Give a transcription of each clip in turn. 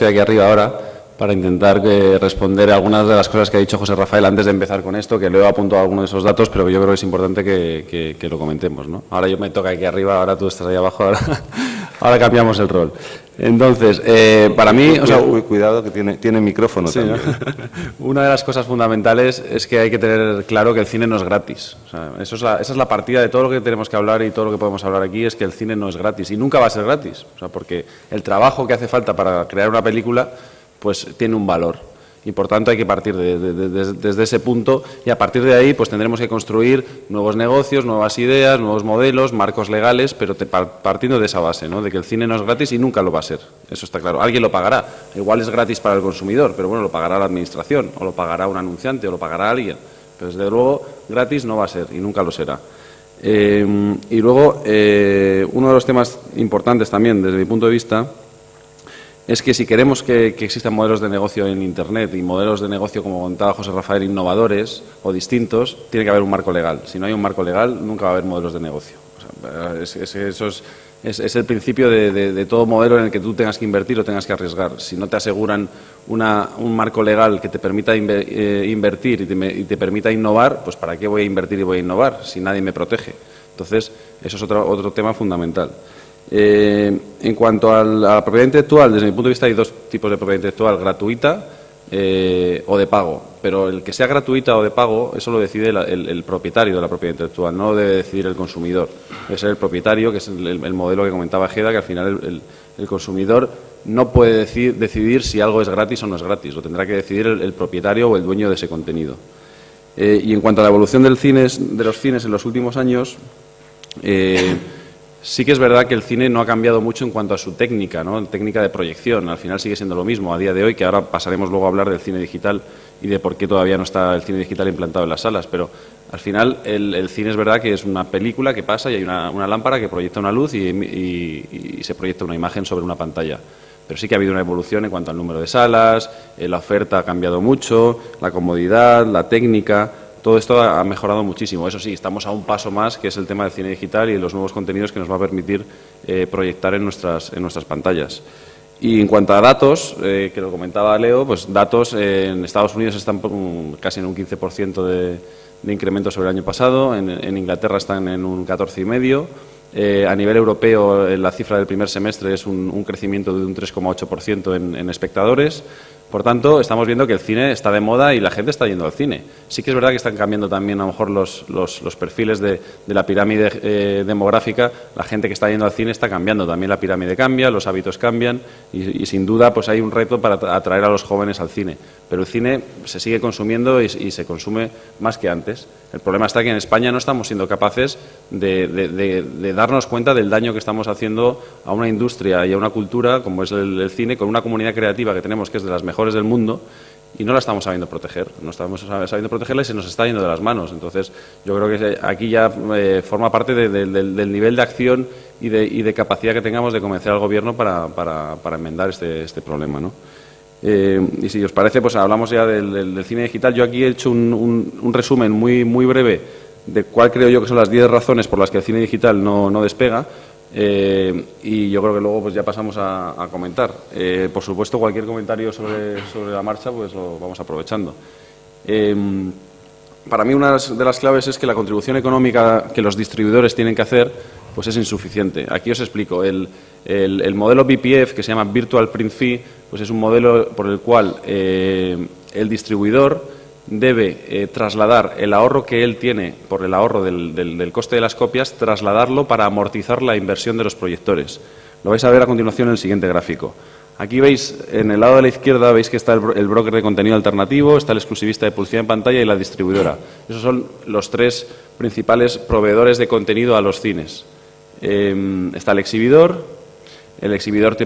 Estoy aquí arriba ahora para intentar responder algunas de las cosas que ha dicho José Rafael antes de empezar con esto, que le he apuntado algunos de esos datos, pero yo creo que es importante que lo comentemos, ¿no? Ahora yo me toca aquí arriba, ahora tú estás ahí abajo, ahora cambiamos el rol. Entonces, para mí... Cuidado que tiene micrófono sí, también. ¿no? Una de las cosas fundamentales es que hay que tener claro que el cine no es gratis. O sea, esa es la partida de todo lo que tenemos que hablar y todo lo que podemos hablar aquí, es que el cine no es gratis y nunca va a ser gratis. O sea, porque el trabajo que hace falta para crear una película pues tiene un valor y por tanto hay que partir desde ese punto y a partir de ahí pues tendremos que construir nuevos negocios, nuevas ideas, nuevos modelos, marcos legales, pero partiendo de esa base, ¿no? De que el cine no es gratis y nunca lo va a ser, eso está claro. Alguien lo pagará, igual es gratis para el consumidor, pero bueno, lo pagará la administración o lo pagará un anunciante o lo pagará alguien, pero desde luego gratis no va a ser y nunca lo será. Y luego uno de los temas importantes también desde mi punto de vista es que si queremos que existan modelos de negocio en Internet y modelos de negocio, como contaba José Rafael, innovadores o distintos, tiene que haber un marco legal. Si no hay un marco legal, nunca va a haber modelos de negocio. O sea, eso es el principio de todo modelo en el que tú tengas que invertir o tengas que arriesgar. Si no te aseguran un marco legal que te permita invertir y te permita innovar, pues ¿para qué voy a invertir y voy a innovar si nadie me protege? Entonces, eso es otro tema fundamental. En cuanto a la propiedad intelectual, desde mi punto de vista hay dos tipos de propiedad intelectual, gratuita o de pago. Pero el que sea gratuita o de pago, eso lo decide el propietario de la propiedad intelectual, no lo debe decidir el consumidor. Debe ser el propietario, que es el modelo que comentaba Geda, que al final el consumidor no puede decidir si algo es gratis o no es gratis, lo tendrá que decidir el propietario o el dueño de ese contenido. Y en cuanto a la evolución de los cines en los últimos años, sí que es verdad que el cine no ha cambiado mucho en cuanto a su técnica, ¿no? Técnica de proyección. Al final sigue siendo lo mismo a día de hoy, que ahora pasaremos luego a hablar del cine digital y de por qué todavía no está el cine digital implantado en las salas. Pero al final el cine es verdad que es una película que pasa y hay una lámpara que proyecta una luz y se proyecta una imagen sobre una pantalla. Pero sí que ha habido una evolución en cuanto al número de salas, la oferta ha cambiado mucho, la comodidad, la técnica. Todo esto ha mejorado muchísimo. Eso sí, estamos a un paso más, que es el tema del cine digital y de los nuevos contenidos que nos va a permitir proyectar en nuestras pantallas. Y en cuanto a datos, que lo comentaba Leo, pues datos en Estados Unidos están casi en un 15% de incremento sobre el año pasado, en Inglaterra están en un 14,5%. A nivel europeo, la cifra del primer semestre es un crecimiento de un 3,8% en espectadores. Por tanto, estamos viendo que el cine está de moda y la gente está yendo al cine. Sí que es verdad que están cambiando también a lo mejor los perfiles de la pirámide demográfica. La gente que está yendo al cine está cambiando. También la pirámide cambia, los hábitos cambian y sin duda pues hay un reto para atraer a los jóvenes al cine. Pero el cine se sigue consumiendo y se consume más que antes. El problema está que en España no estamos siendo capaces de darnos cuenta del daño que estamos haciendo a una industria y a una cultura como es el cine, con una comunidad creativa que tenemos que es de las mejores del mundo y no la estamos sabiendo proteger. No estamos sabiendo protegerla y se nos está yendo de las manos. Entonces, yo creo que aquí ya forma parte del nivel de acción y de capacidad que tengamos de convencer al Gobierno para enmendar este problema, ¿no? Y si os parece, pues hablamos ya del cine digital. Yo aquí he hecho un resumen muy breve de cuál creo yo que son las 10 razones por las que el cine digital no despega. Y yo creo que luego pues ya pasamos a comentar. Por supuesto, cualquier comentario sobre la marcha pues lo vamos aprovechando. Para mí una de las claves es que la contribución económica que los distribuidores tienen que hacer pues es insuficiente. Aquí os explico. El modelo BPF, que se llama Virtual Print Fee, pues es un modelo por el cual el distribuidor debe trasladar el ahorro que él tiene por el ahorro del coste de las copias, trasladarlo para amortizar la inversión de los proyectores. Lo vais a ver a continuación en el siguiente gráfico. Aquí veis, en el lado de la izquierda, veis que está el broker de contenido alternativo, está el exclusivista de publicidad en pantalla y la distribuidora. Esos son los tres principales proveedores de contenido a los cines. Está el exhibidor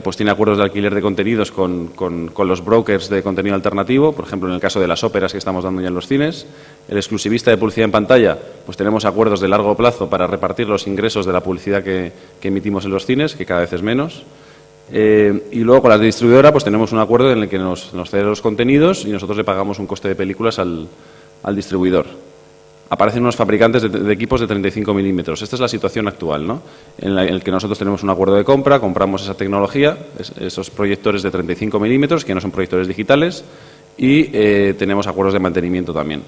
pues tiene acuerdos de alquiler de contenidos con los brokers de contenido alternativo, por ejemplo, en el caso de las óperas que estamos dando ya en los cines. El exclusivista de publicidad en pantalla, pues tenemos acuerdos de largo plazo para repartir los ingresos de la publicidad que emitimos en los cines, que cada vez es menos. Y luego con la distribuidora pues tenemos un acuerdo en el que nos cede los contenidos y nosotros le pagamos un coste de películas al distribuidor. aparecen unos fabricantes de equipos de 35 milímetros. Esta es la situación actual, ¿no? En la que nosotros tenemos un acuerdo de compra, compramos esa tecnología, esos proyectores de 35 milímetros, que no son proyectores digitales, y tenemos acuerdos de mantenimiento también.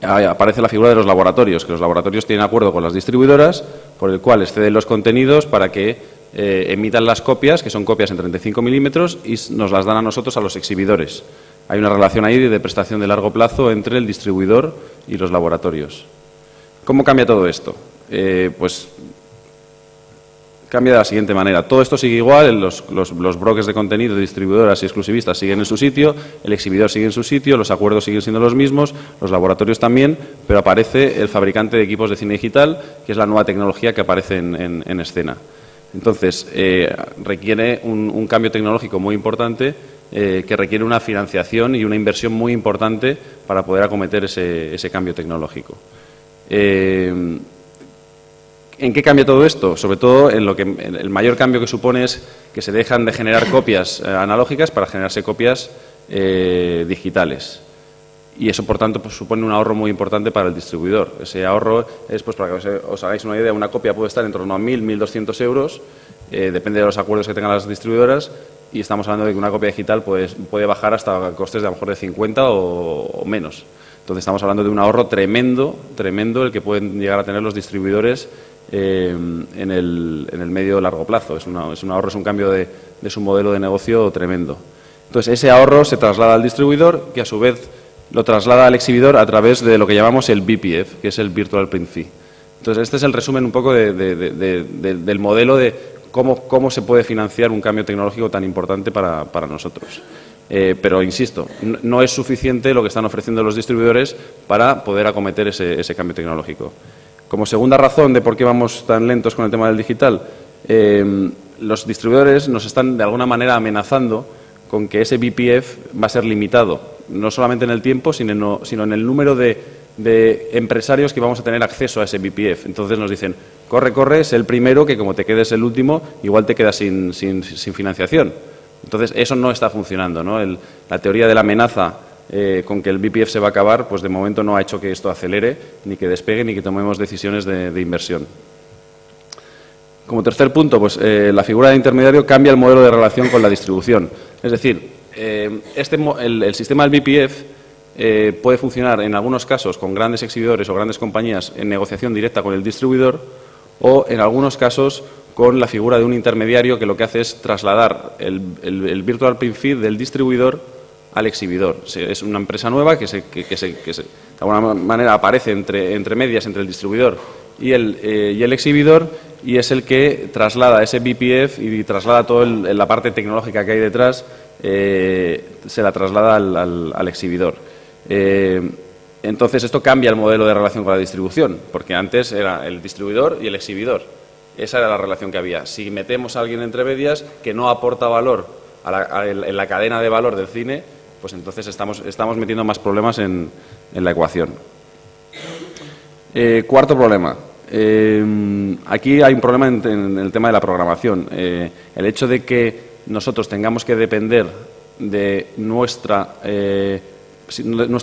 Aparece la figura de los laboratorios, que los laboratorios tienen acuerdo con las distribuidoras, por el cual exceden los contenidos para que emitan las copias, que son copias en 35 milímetros, y nos las dan a nosotros, a los exhibidores. Hay una relación ahí de prestación de largo plazo entre el distribuidor y los laboratorios. ¿Cómo cambia todo esto? Pues cambia de la siguiente manera. Todo esto sigue igual, los brokers de contenido, distribuidoras y exclusivistas siguen en su sitio, el exhibidor sigue en su sitio, los acuerdos siguen siendo los mismos, los laboratorios también, pero aparece el fabricante de equipos de cine digital, que es la nueva tecnología que aparece en escena. Entonces, requiere un cambio tecnológico muy importante, que requiere una financiación y una inversión muy importante para poder acometer ese cambio tecnológico. ¿En qué cambia todo esto? Sobre todo el mayor cambio que supone es que se dejan de generar copias analógicas para generarse copias digitales. Y eso, por tanto, pues, supone un ahorro muy importante para el distribuidor. Ese ahorro es, pues, para que os hagáis una idea, una copia puede estar en torno a 1.000, 1.200 euros, depende de los acuerdos que tengan las distribuidoras, y estamos hablando de que una copia digital puede bajar hasta costes de a lo mejor de 50 o menos. Entonces estamos hablando de un ahorro tremendo, el que pueden llegar a tener los distribuidores en el medio largo plazo. Es un ahorro, es un cambio de su modelo de negocio tremendo. Entonces ese ahorro se traslada al distribuidor, que a su vez lo traslada al exhibidor a través de lo que llamamos el BPF, que es el Virtual Print Fee. Entonces este es el resumen un poco del modelo de cómo se puede financiar un cambio tecnológico tan importante para nosotros. Pero, insisto, no es suficiente lo que están ofreciendo los distribuidores para poder acometer ese cambio tecnológico. Como segunda razón de por qué vamos tan lentos con el tema del digital, los distribuidores nos están de alguna manera amenazando con que ese BPF va a ser limitado, no solamente en el tiempo, sino en el número de empresarios que vamos a tener acceso a ese BPF. Entonces nos dicen, corre, sé el primero, que como te quedes el último, igual te quedas sin financiación. Entonces eso no está funcionando, ¿no? La teoría de la amenaza con que el BPF se va a acabar, pues de momento no ha hecho que esto acelere, ni que despegue, ni que tomemos decisiones de inversión. Como tercer punto, pues la figura de intermediario cambia el modelo de relación con la distribución. Es decir, el sistema del BPF puede funcionar en algunos casos con grandes exhibidores o grandes compañías en negociación directa con el distribuidor, o en algunos casos con la figura de un intermediario que lo que hace es trasladar el Virtual Print Feed del distribuidor al exhibidor. Es una empresa nueva que de alguna manera aparece entre medias entre el distribuidor y el exhibidor, y es el que traslada ese BPF y traslada toda la parte tecnológica que hay detrás, se la traslada al exhibidor. Entonces esto cambia el modelo de relación con la distribución, porque antes era el distribuidor y el exhibidor. Esa era la relación que había. Si metemos a alguien entre medias que no aporta valor en la cadena de valor del cine, pues entonces estamos metiendo más problemas en la ecuación. Cuarto problema. Aquí hay un problema en el tema de la programación. El hecho de que nosotros tengamos que depender de nuestro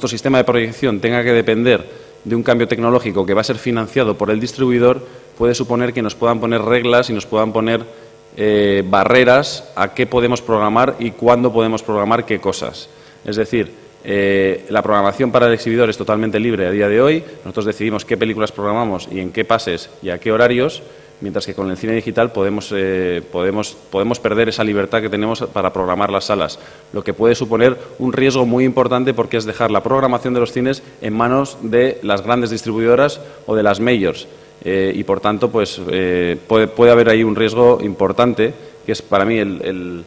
sistema de proyección, tenga que depender de un cambio tecnológico que va a ser financiado por el distribuidor, puede suponer que nos puedan poner reglas y nos puedan poner barreras a qué podemos programar y cuándo podemos programar qué cosas. Es decir, la programación para el exhibidor es totalmente libre a día de hoy. Nosotros decidimos qué películas programamos y en qué pases y a qué horarios, mientras que con el cine digital podemos perder esa libertad que tenemos para programar las salas, lo que puede suponer un riesgo muy importante, porque es dejar la programación de los cines en manos de las grandes distribuidoras o de las majors. Y por tanto pues puede haber ahí un riesgo importante, que es para mí el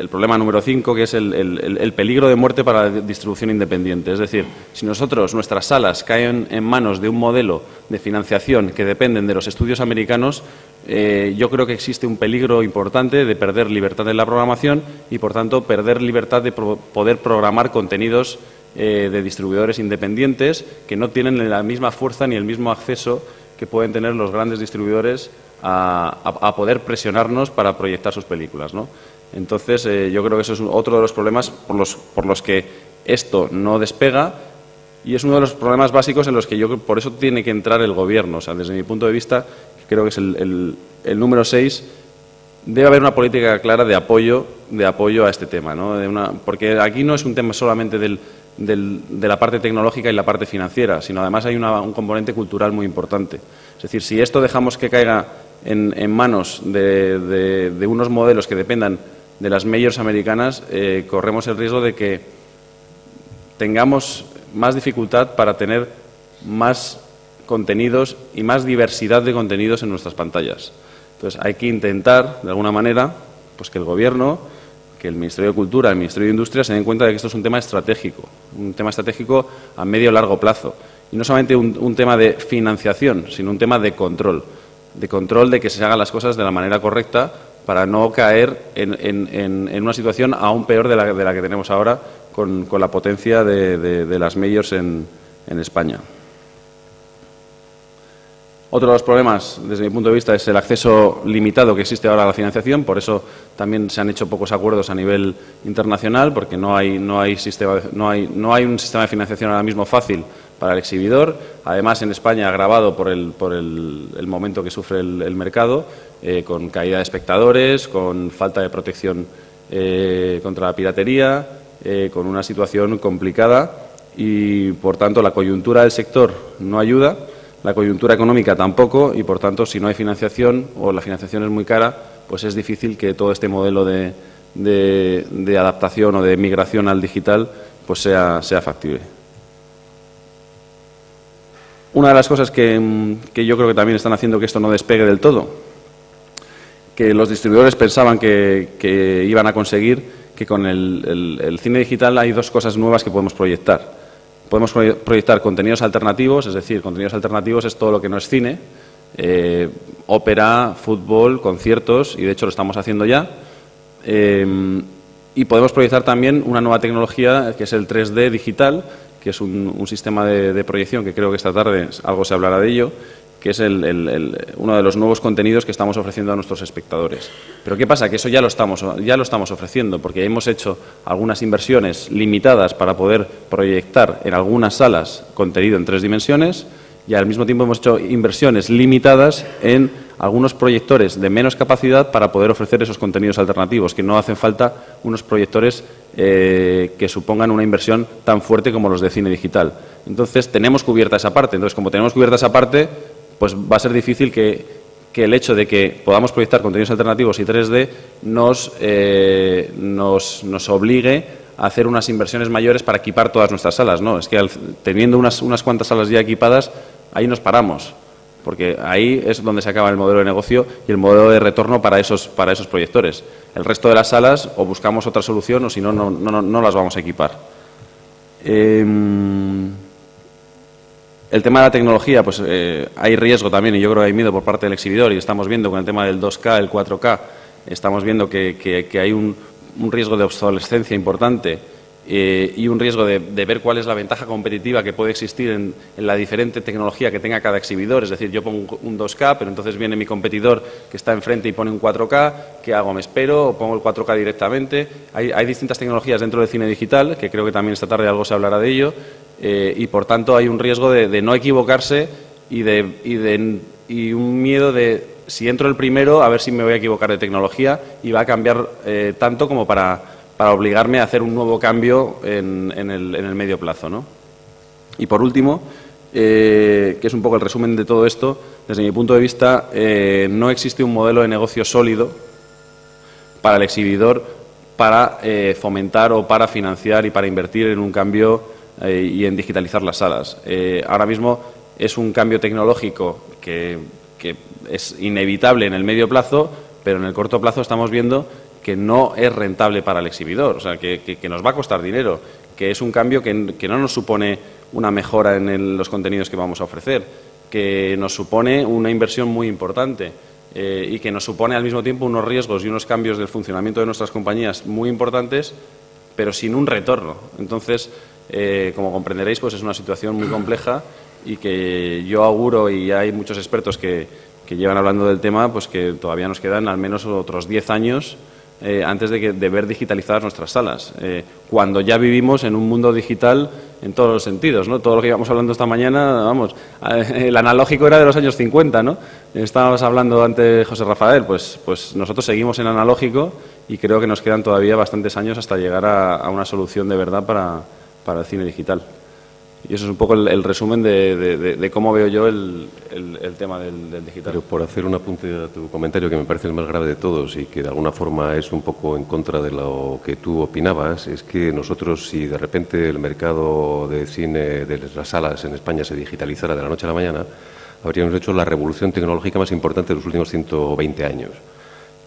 problema número 5, que es el peligro de muerte para la distribución independiente. Es decir, si nuestras salas caen en manos de un modelo de financiación que dependen de los estudios americanos, yo creo que existe un peligro importante de perder libertad en la programación y, por tanto, perder libertad de poder programar contenidos de distribuidores independientes que no tienen la misma fuerza ni el mismo acceso que pueden tener los grandes distribuidores a poder presionarnos para proyectar sus películas, ¿no? Entonces, yo creo que eso es otro de los problemas por los que esto no despega, Y es uno de los problemas básicos en los que por eso tiene que entrar el Gobierno. O sea, desde mi punto de vista, creo que es el número 6, debe haber una política clara de apoyo a este tema, ¿no? Porque aquí no es un tema solamente de la parte tecnológica y la parte financiera, sino además hay un componente cultural muy importante. Es decir, si esto dejamos que caiga en manos de unos modelos que dependan de las majors americanas, corremos el riesgo de que tengamos más dificultad para tener más contenidos y más diversidad de contenidos en nuestras pantallas. Entonces, hay que intentar, de alguna manera, pues que el Gobierno, que el Ministerio de Cultura, el Ministerio de Industria se den cuenta de que esto es un tema estratégico a medio y largo plazo. Y no solamente un tema de financiación, sino un tema de control de que se hagan las cosas de la manera correcta para no caer en una situación aún peor de la que tenemos ahora con la potencia de las majors en España. Otro de los problemas, desde mi punto de vista, es el acceso limitado que existe ahora a la financiación. Por eso también se han hecho pocos acuerdos a nivel internacional, porque no hay un sistema de financiación ahora mismo fácil para el exhibidor. Además, en España, agravado por el momento que sufre el mercado, con caída de espectadores, con falta de protección contra la piratería, con una situación complicada y, por tanto, la coyuntura del sector no ayuda. La coyuntura económica tampoco y, por tanto, si no hay financiación o la financiación es muy cara, pues es difícil que todo este modelo de adaptación o de migración al digital pues sea factible. Una de las cosas que yo creo que también están haciendo que esto no despegue del todo, que los distribuidores pensaban que iban a conseguir, que con el cine digital hay dos cosas nuevas que podemos proyectar. Podemos proyectar contenidos alternativos, es decir, contenidos alternativos es todo lo que no es cine, ópera, fútbol, conciertos, y de hecho lo estamos haciendo ya. Y podemos proyectar también una nueva tecnología que es el 3D digital, que es un sistema de proyección que creo que esta tarde algo se hablará de ello, que es uno de los nuevos contenidos que estamos ofreciendo a nuestros espectadores. Pero ¿qué pasa? Que eso ya lo estamos ofreciendo, porque hemos hecho algunas inversiones limitadas para poder proyectar en algunas salas contenido en 3 dimensiones y al mismo tiempo hemos hecho inversiones limitadas en algunos proyectores de menos capacidad para poder ofrecer esos contenidos alternativos, que no hacen falta unos proyectores que supongan una inversión tan fuerte como los de cine digital. Entonces, tenemos cubierta esa parte. Entonces, como tenemos cubierta esa parte, pues va a ser difícil que el hecho de que podamos proyectar contenidos alternativos y 3D nos obligue a hacer unas inversiones mayores para equipar todas nuestras salas. No, es que teniendo unas cuantas salas ya equipadas, ahí nos paramos, porque ahí es donde se acaba el modelo de negocio y el modelo de retorno para esos proyectores. El resto de las salas o buscamos otra solución o si no, no las vamos a equipar. El tema de la tecnología, pues hay riesgo también y yo creo que hay miedo por parte del exhibidor y estamos viendo con el tema del 2K, el 4K, estamos viendo que hay un riesgo de obsolescencia importante y un riesgo de ver cuál es la ventaja competitiva que puede existir en la diferente tecnología que tenga cada exhibidor. Es decir, yo pongo un 2K, pero entonces viene mi competidor que está enfrente y pone un 4K, ¿qué hago? ¿Me espero o pongo el 4K directamente? Hay distintas tecnologías dentro del cine digital, que creo que también esta tarde algo se hablará de ello, y por tanto hay un riesgo de no equivocarse y un miedo de, si entro el primero, a ver si me voy a equivocar de tecnología y va a cambiar tanto como para obligarme a hacer un nuevo cambio en el medio plazo, ¿no? Y por último, que es un poco el resumen de todo esto, desde mi punto de vista, no existe un modelo de negocio sólido para el exhibidor para fomentar o para financiar y para invertir en un cambio y en digitalizar las salas. Ahora mismo es un cambio tecnológico que es inevitable en el medio plazo, pero en el corto plazo estamos viendo que no es rentable para el exhibidor, o sea, que nos va a costar dinero, que es un cambio que no nos supone una mejora en los contenidos que vamos a ofrecer, que nos supone una inversión muy importante y que nos supone al mismo tiempo unos riesgos y unos cambios del funcionamiento de nuestras compañías muy importantes, pero sin un retorno. Entonces, como comprenderéis, pues es una situación muy compleja y que yo auguro, y hay muchos expertos que llevan hablando del tema, pues que todavía nos quedan al menos otros 10 años antes de ver digitalizadas nuestras salas, cuando ya vivimos en un mundo digital en todos los sentidos, ¿no? Todo lo que íbamos hablando esta mañana, vamos, el analógico era de los años 50, ¿no? Estábamos hablando antes, José Rafael, pues nosotros seguimos en analógico y creo que nos quedan todavía bastantes años hasta llegar a una solución de verdad para el cine digital. Y eso es un poco el resumen de cómo veo yo el tema del digital. Pero por hacer un apunte a tu comentario, que me parece el más grave de todos y que de alguna forma es un poco en contra de lo que tú opinabas, es que nosotros, si de repente el mercado de cine de las salas en España se digitalizara de la noche a la mañana, habríamos hecho la revolución tecnológica más importante de los últimos 120 años.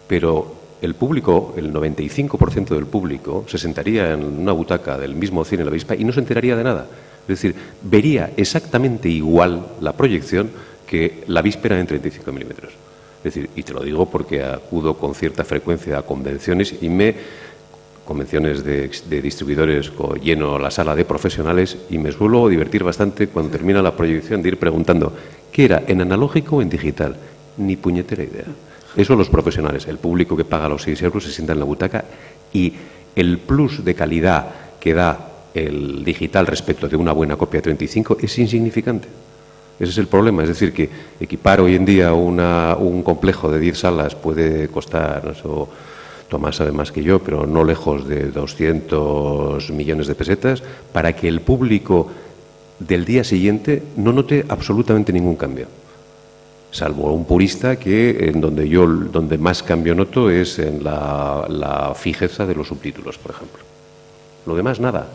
Pero el público, el 95% del público, se sentaría en una butaca del mismo cine La Avispa y no se enteraría de nada. Es decir, vería exactamente igual la proyección que la víspera en 35 milímetros. Es decir, y te lo digo porque acudo con cierta frecuencia a convenciones convenciones de distribuidores, lleno la sala de profesionales y me suelo divertir bastante cuando termina la proyección de ir preguntando ¿qué era, en analógico o en digital? Ni puñetera idea. Eso los profesionales, el público que paga los 6 euros se sienta en la butaca y el plus de calidad que da el digital respecto de una buena copia de 35 es insignificante. Ese es el problema. Es decir, que equipar hoy en día un complejo de 10 salas puede costar, eso Tomás sabe más que yo, pero no lejos de 200 millones de pesetas, para que el público del día siguiente no note absolutamente ningún cambio. Salvo un purista que donde más cambio noto es en la fijeza de los subtítulos, por ejemplo. Lo demás, nada.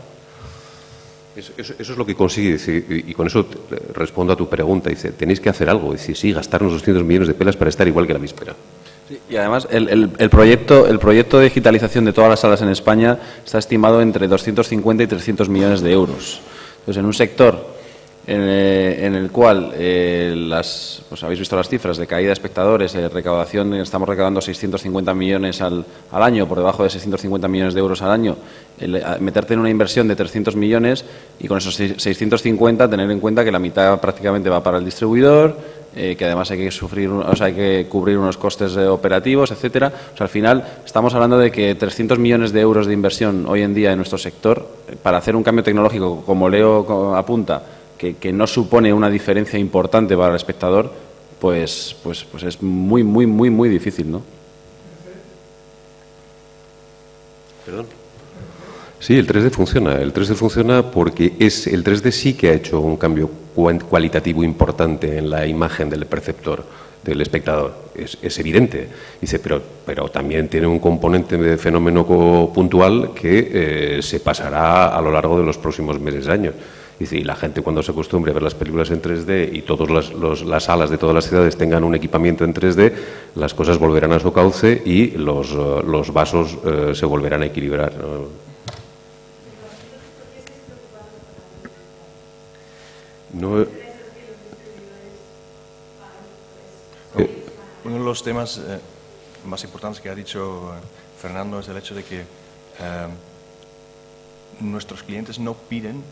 Eso es lo que consigue decir, y con eso respondo a tu pregunta. Dice, tenéis que hacer algo. Dice, sí, gastarnos 200 millones de pelas para estar igual que la víspera. Sí, y además el proyecto de digitalización de todas las salas en España está estimado entre 250 y 300 millones de euros. Entonces, en un sector en el cual pues habéis visto las cifras de caída de espectadores, recaudación, estamos recaudando 650 millones al año, por debajo de 650 millones de euros al año, meterte en una inversión de 300 millones y con esos 650 tener en cuenta que la mitad prácticamente va para el distribuidor, que además hay que cubrir unos costes operativos, etcétera. O sea, al final estamos hablando de que 300 millones de euros de inversión hoy en día en nuestro sector para hacer un cambio tecnológico, como Leo apunta, que no supone una diferencia importante para el espectador, pues es muy, muy, muy, muy difícil, ¿no? ¿Perdón? Sí, el 3D funciona. El 3D funciona porque el 3D sí que ha hecho un cambio cualitativo importante en la imagen del perceptor, del espectador. Es evidente. Dice, pero también tiene un componente de fenómeno puntual que se pasará a lo largo de los próximos meses, años. Dice, y la gente cuando se acostumbre a ver las películas en 3D y todas las salas de todas las ciudades tengan un equipamiento en 3D, las cosas volverán a su cauce y los vasos se volverán a equilibrar, ¿no? Uno de los temas más importantes que ha dicho Fernando es el hecho de que nuestros clientes no piden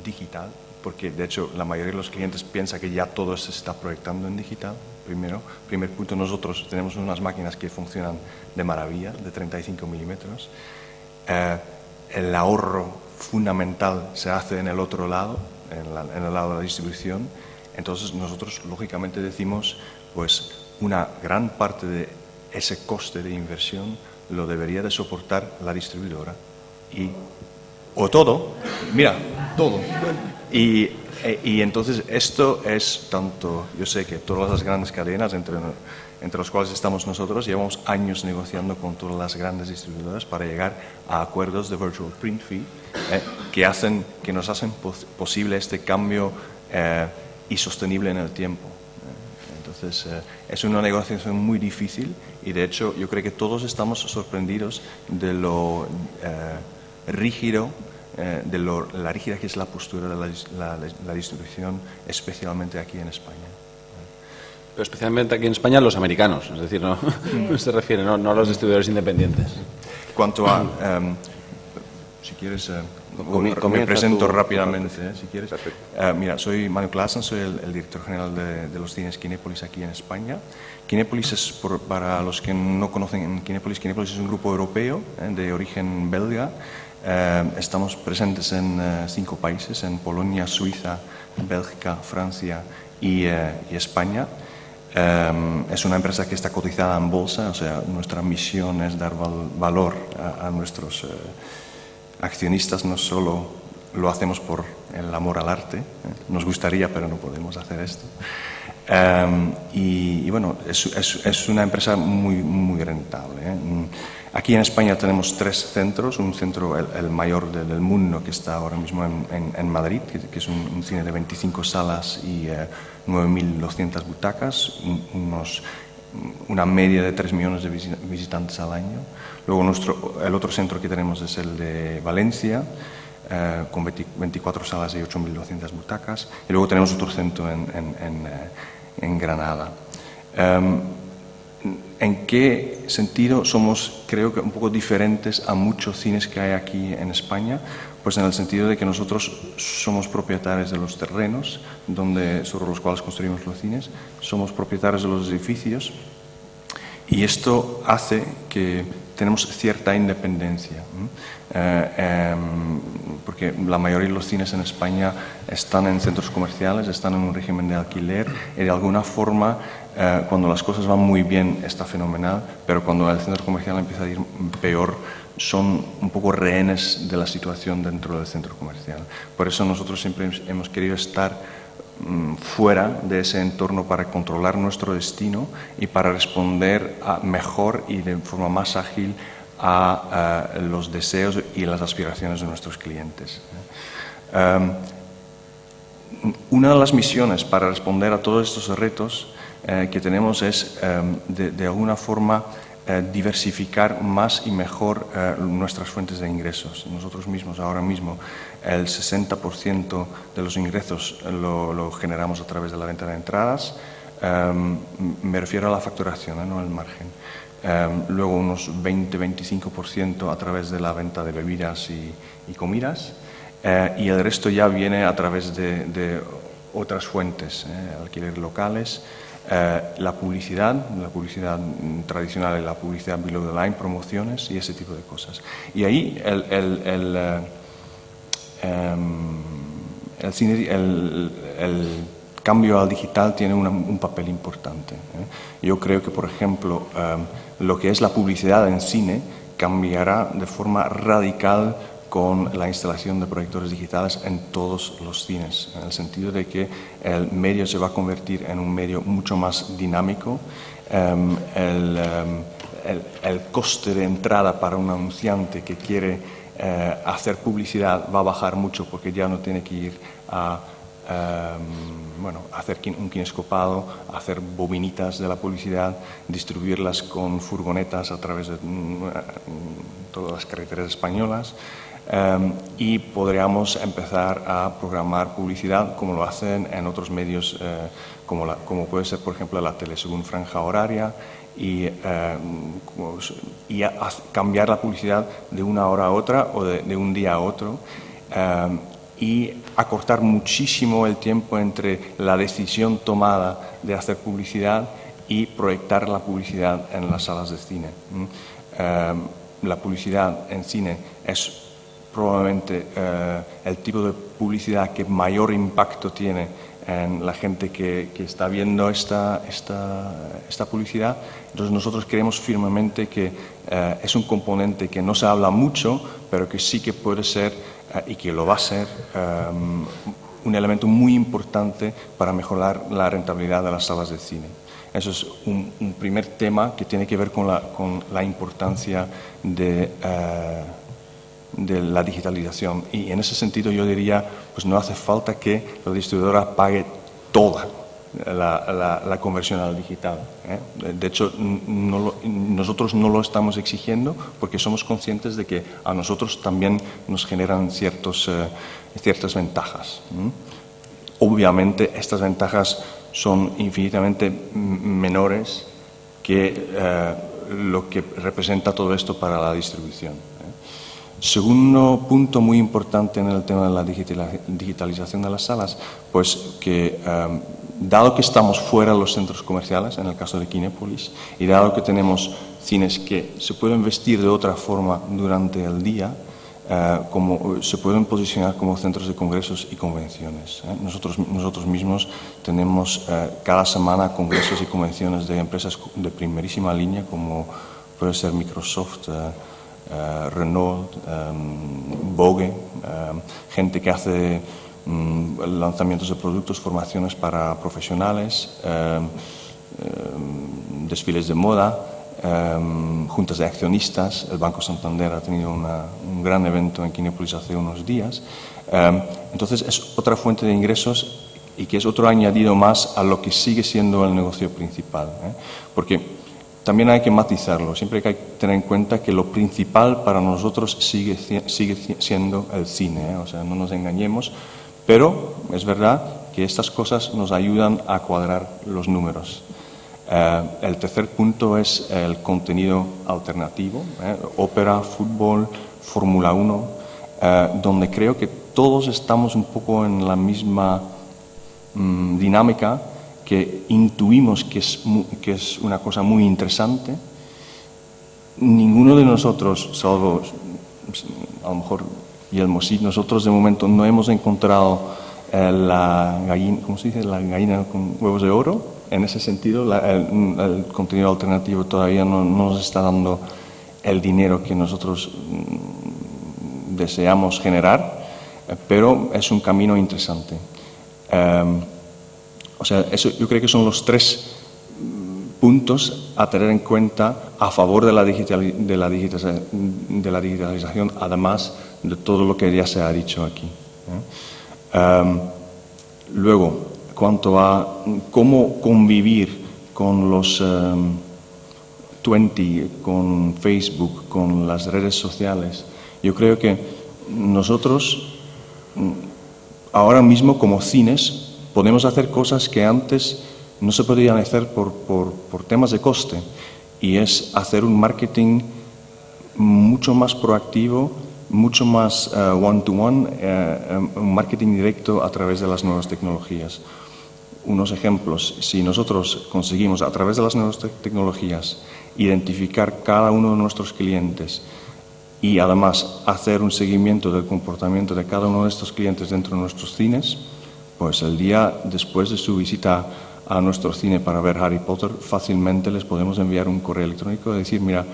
digital, porque de hecho la mayoría de los clientes piensa que ya todo se está proyectando en digital. Primer punto, nosotros tenemos unas máquinas que funcionan de maravilla, de 35 milímetros. El ahorro fundamental se hace en el otro lado, en el lado de la distribución. Entonces nosotros lógicamente decimos, pues una gran parte de ese coste de inversión lo debería de soportar la distribuidora. O todo, mira, todo. Y entonces esto es tanto, yo sé que todas las grandes cadenas entre las cuales estamos nosotros, llevamos años negociando con todas las grandes distribuidoras para llegar a acuerdos de virtual print fee que nos hacen posible este cambio y sostenible en el tiempo. Entonces, es una negociación muy difícil y de hecho yo creo que todos estamos sorprendidos de lo rígido, la rígida que es la postura de la distribución, especialmente aquí en España. Pero especialmente aquí en España los americanos, es decir, no se refiere, no a los distribuidores independientes. Cuanto a, si quieres, Me presento rápidamente, si quieres. Mira, soy Manu Claassen, soy el director general de los cines Kinépolis aquí en España. Kinépolis es, para los que no conocen Kinépolis es un grupo europeo de origen belga. Estamos presentes en 5 países, en Polonia, Suiza, Bélgica, Francia y España. Es una empresa que está cotizada en bolsa, o sea, nuestra misión es dar valor a nuestros accionistas. No solo lo hacemos por el amor al arte, nos gustaría, pero no podemos hacer esto. Y bueno, es una empresa muy rentable. Aquí en España tenemos 3 centros, un centro el mayor del mundo que está ahora mismo en Madrid, que es un cine de 25 salas y 9.200 butacas, una media de 3 millones de visitantes al año. Luego el otro centro que tenemos es el de Valencia, con 24 salas y 8.200 butacas. Y luego tenemos otro centro en Granada. ¿En qué sentido somos, creo que, un poco diferentes a muchos cines que hay aquí en España? Pues en el sentido de que nosotros somos propietarios de los terrenos sobre los cuales construimos los cines, somos propietarios de los edificios, y esto hace que tenemos cierta independencia, porque la mayoría de los cines en España están en centros comerciales, están en un régimen de alquiler, y de alguna forma, cuando las cosas van muy bien está fenomenal, pero cuando el centro comercial empieza a ir peor, son un poco rehenes de la situación dentro del centro comercial. Por eso nosotros siempre hemos querido estar fuera de ese entorno para controlar nuestro destino y para responder mejor y de forma más ágil a los deseos y las aspiraciones de nuestros clientes. Una de las misiones para responder a todos estos retos que tenemos es, de alguna forma, diversificar más y mejor nuestras fuentes de ingresos. Nosotros mismos, ahora mismo, el 60% de los ingresos lo generamos a través de la venta de entradas. Me refiero a la facturación, no al margen. Luego unos 20-25% a través de la venta de bebidas y comidas. Y el resto ya viene a través de otras fuentes, alquiler locales, la publicidad tradicional y la publicidad below the line, promociones y ese tipo de cosas. Y ahí el cambio al digital tiene un papel importante. Yo creo que, por ejemplo, lo que es la publicidad en cine cambiará de forma radical con la instalación de proyectores digitales en todos los cines, en el sentido de que el medio se va a convertir en un medio mucho más dinámico. El coste de entrada para un anunciante que quiere hacer publicidad va a bajar mucho, porque ya no tiene que ir a hacer un kinescopado, hacer bobinitas de la publicidad, distribuirlas con furgonetas a través de todas las carreteras españolas. Y podríamos empezar a programar publicidad como lo hacen en otros medios, como puede ser, por ejemplo, la tele según franja horaria, y cambiar la publicidad de una hora a otra o de un día a otro, y acortar muchísimo el tiempo entre la decisión tomada de hacer publicidad y proyectar la publicidad en las salas de cine. La publicidad en cine es probablemente el tipo de publicidad que mayor impacto tiene en la gente que está viendo esta publicidad. Entonces nosotros creemos firmemente que es un componente que no se habla mucho, pero que sí que puede ser y que lo va a ser un elemento muy importante para mejorar la rentabilidad de las salas de cine. Eso es un primer tema que tiene que ver con la importancia de la digitalización, y en ese sentido yo diría, pues no hace falta que la distribuidora pague toda la conversión al digital. De hecho, nosotros no lo estamos exigiendo, porque somos conscientes de que a nosotros también nos generan ciertas ventajas. Obviamente estas ventajas son infinitamente menores que lo que representa todo esto para la distribución. Segundo punto muy importante en el tema de la digitalización de las salas, pues que dado que estamos fuera de los centros comerciales, en el caso de Kinépolis, y dado que tenemos cines que se pueden vestir de otra forma durante el día, se pueden posicionar como centros de congresos y convenciones. Nosotros mismos tenemos cada semana congresos y convenciones de empresas de primerísima línea, como puede ser Microsoft, Renault, Vogue, gente que hace lanzamientos de productos, formaciones para profesionales, desfiles de moda, juntas de accionistas. El Banco Santander ha tenido un gran evento en Kinépolis hace unos días. Entonces es otra fuente de ingresos y que es otro añadido más a lo que sigue siendo el negocio principal, porque también hay que matizarlo, siempre hay que tener en cuenta que lo principal para nosotros sigue siendo el cine, o sea, no nos engañemos, pero es verdad que estas cosas nos ayudan a cuadrar los números. El tercer punto es el contenido alternativo, ópera, fútbol, Fórmula 1, donde creo que todos estamos un poco en la misma dinámica, que intuimos que es una cosa muy interesante. Ninguno de nosotros, salvo a lo mejor Guillermo, sí, nosotros de momento no hemos encontrado la gallina, ¿cómo se dice? La gallina con huevos de oro. En ese sentido, el contenido alternativo todavía no nos está dando el dinero que nosotros deseamos generar, pero es un camino interesante. O sea, eso yo creo que son los tres puntos a tener en cuenta a favor de la digitalización, además de todo lo que ya se ha dicho aquí. Luego, cuanto a cómo convivir con los 20, con Facebook, con las redes sociales, yo creo que nosotros ahora mismo como cines podemos hacer cosas que antes no se podían hacer por temas de coste, y es hacer un marketing mucho más proactivo, mucho más one-to-one, un marketing directo a través de las nuevas tecnologías. Unos ejemplos: si nosotros conseguimos a través de las nuevas tecnologías identificar cada uno de nuestros clientes y además hacer un seguimiento del comportamiento de cada uno de estos clientes dentro de nuestros cines, pues el día después de su visita a nuestro cine para ver Harry Potter, fácilmente les podemos enviar un correo electrónico y decir: mira,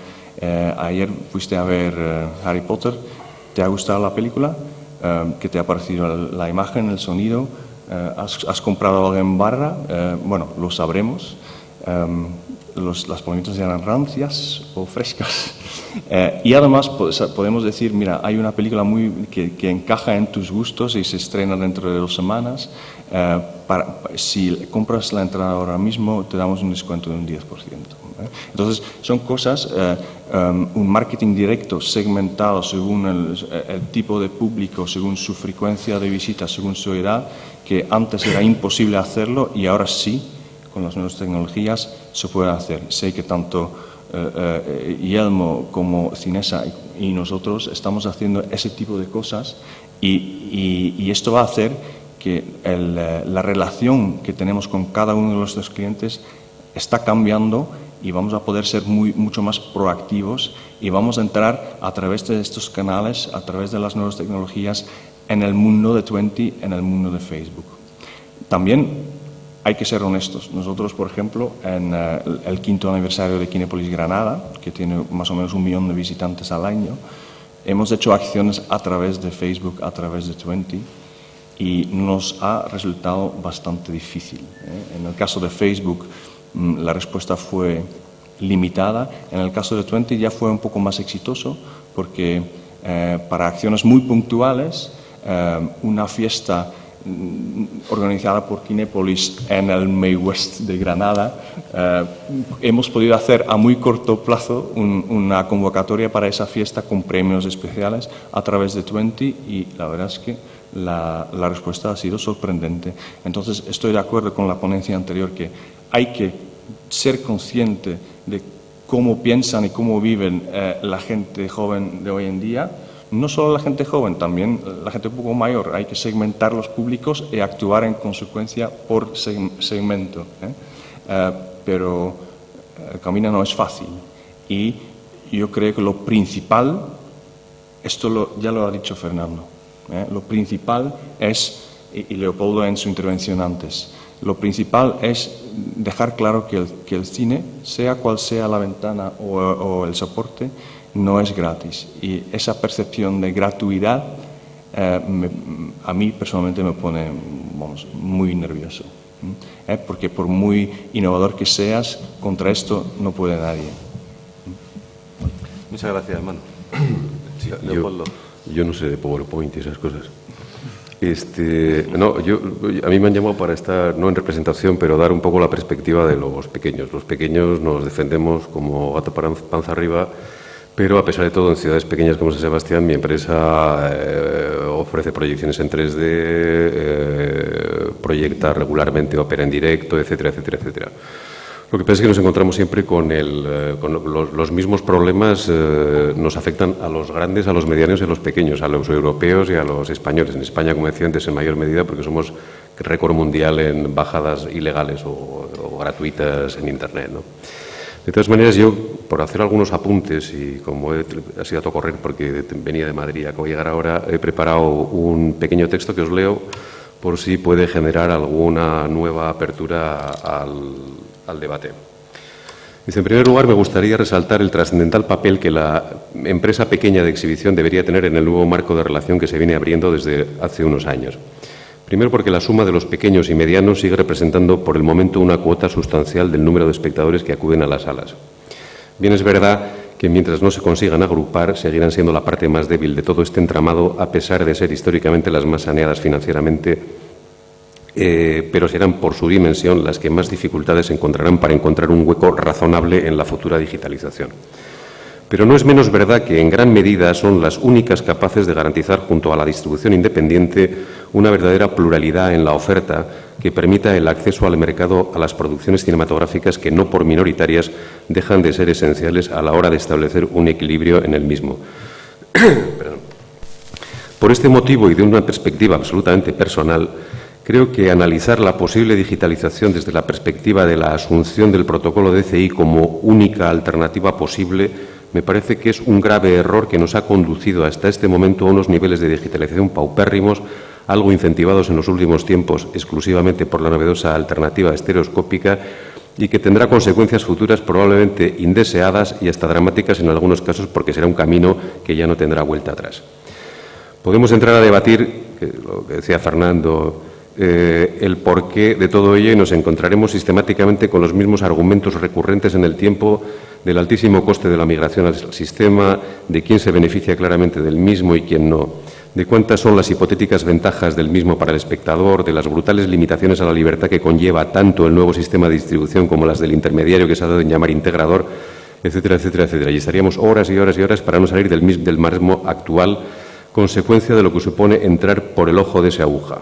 ayer fuiste a ver Harry Potter, ¿te ha gustado la película? ¿Qué te ha parecido la imagen, el sonido? ¿Has comprado algo en barra? Bueno, lo sabremos. Las palomitas eran rancias o frescas. Y además podemos decir: mira, hay una película que encaja en tus gustos y se estrena dentro de 2 semanas. Si compras la entrada ahora mismo, te damos un descuento de un 10%. Entonces, son cosas, un marketing directo, segmentado según el tipo de público, según su frecuencia de visita, según su edad, que antes era imposible hacerlo y ahora sí, con las nuevas tecnologías, se puede hacer. Sé que tanto Guillermo como Cinesa y nosotros estamos haciendo ese tipo de cosas, y esto va a hacer que la relación que tenemos con cada uno de nuestros clientes está cambiando, y vamos a poder ser mucho más proactivos, y vamos a entrar a través de estos canales, a través de las nuevas tecnologías, en el mundo de 20, en el mundo de Facebook. También hay que ser honestos. Nosotros, por ejemplo, en el 5º aniversario de Kinépolis Granada, que tiene más o menos 1 millón de visitantes al año, hemos hecho acciones a través de Facebook, a través de 20, y nos ha resultado bastante difícil. En el caso de Facebook, la respuesta fue limitada. En el caso de 20 ya fue un poco más exitoso, porque para acciones muy puntuales, una fiesta organizada por Kinépolis en el May West de Granada, hemos podido hacer a muy corto plazo una convocatoria para esa fiesta con premios especiales a través de 20, y la verdad es que la respuesta ha sido sorprendente. Entonces, estoy de acuerdo con la ponencia anterior, que hay que ser consciente de cómo piensan y cómo viven la gente joven de hoy en día, No solo la gente joven, también la gente un poco mayor. Hay que segmentar los públicos y actuar en consecuencia por segmento. Pero el camino no es fácil. Y yo creo que lo principal, ya lo ha dicho Fernando, lo principal es, y Leopoldo en su intervención antes, lo principal es dejar claro que el cine, sea cual sea la ventana o el soporte, no es gratis. Y esa percepción de gratuidad a mí personalmente me pone muy nervioso. Porque por muy innovador que seas, contra esto no puede nadie. Muchas gracias, hermano. Sí, Leopoldo. Yo no sé de PowerPoint y esas cosas. No, a mí me han llamado para estar, no en representación, pero dar un poco la perspectiva de los pequeños. Los pequeños nos defendemos como gato panza arriba, pero a pesar de todo, en ciudades pequeñas como San Sebastián, mi empresa ofrece proyecciones en 3D, proyecta regularmente, opera en directo, etcétera, etcétera, etcétera. Lo que pasa es que nos encontramos siempre con los mismos problemas, nos afectan a los grandes, a los medianos y a los pequeños, a los europeos y a los españoles. En España, como decía antes, en mayor medida porque somos récord mundial en bajadas ilegales o gratuitas en Internet, ¿no? De todas maneras, yo, por hacer algunos apuntes, y como ha sido a correr porque venía de Madrid, acabo de llegar ahora, he preparado un pequeño texto que os leo por si puede generar alguna nueva apertura al debate. Dice, en primer lugar, me gustaría resaltar el trascendental papel que la empresa pequeña de exhibición debería tener en el nuevo marco de relación que se viene abriendo desde hace unos años. Primero, porque la suma de los pequeños y medianos sigue representando por el momento una cuota sustancial del número de espectadores que acuden a las salas. Bien es verdad que mientras no se consigan agrupar, seguirán siendo la parte más débil de todo este entramado, a pesar de ser históricamente las más saneadas financieramente, pero serán por su dimensión las que más dificultades encontrarán para encontrar un hueco razonable en la futura digitalización. Pero no es menos verdad que en gran medida son las únicas capaces de garantizar, junto a la distribución independiente, una verdadera pluralidad en la oferta que permita el acceso al mercado a las producciones cinematográficas que, no por minoritarias, dejan de ser esenciales a la hora de establecer un equilibrio en el mismo. Por este motivo y de una perspectiva absolutamente personal, creo que analizar la posible digitalización desde la perspectiva de la asunción del protocolo DCI como única alternativa posible me parece que es un grave error que nos ha conducido hasta este momento a unos niveles de digitalización paupérrimos, algo incentivados en los últimos tiempos exclusivamente por la novedosa alternativa estereoscópica y que tendrá consecuencias futuras probablemente indeseadas y hasta dramáticas en algunos casos porque será un camino que ya no tendrá vuelta atrás. Podemos entrar a debatir, lo que decía Fernando, el porqué de todo ello y nos encontraremos sistemáticamente con los mismos argumentos recurrentes en el tiempo del altísimo coste de la migración al sistema, de quién se beneficia claramente del mismo y quién no, de cuántas son las hipotéticas ventajas del mismo para el espectador, de las brutales limitaciones a la libertad que conlleva tanto el nuevo sistema de distribución como las del intermediario que se ha dado en llamar integrador, etcétera, etcétera, etcétera. Y estaríamos horas y horas y horas para no salir del marasmo actual, consecuencia de lo que supone entrar por el ojo de esa aguja.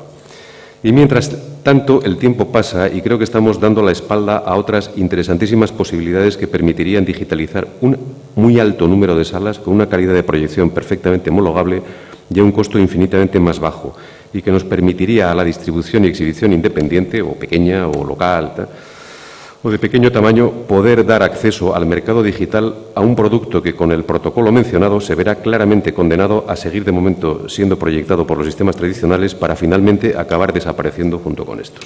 Y mientras tanto, el tiempo pasa y creo que estamos dando la espalda a otras interesantísimas posibilidades que permitirían digitalizar un muy alto número de salas con una calidad de proyección perfectamente homologable y a un costo infinitamente más bajo y que nos permitiría a la distribución y exhibición independiente o pequeña o local o de pequeño tamaño poder dar acceso al mercado digital a un producto que con el protocolo mencionado se verá claramente condenado a seguir de momento siendo proyectado por los sistemas tradicionales para finalmente acabar desapareciendo junto con estos.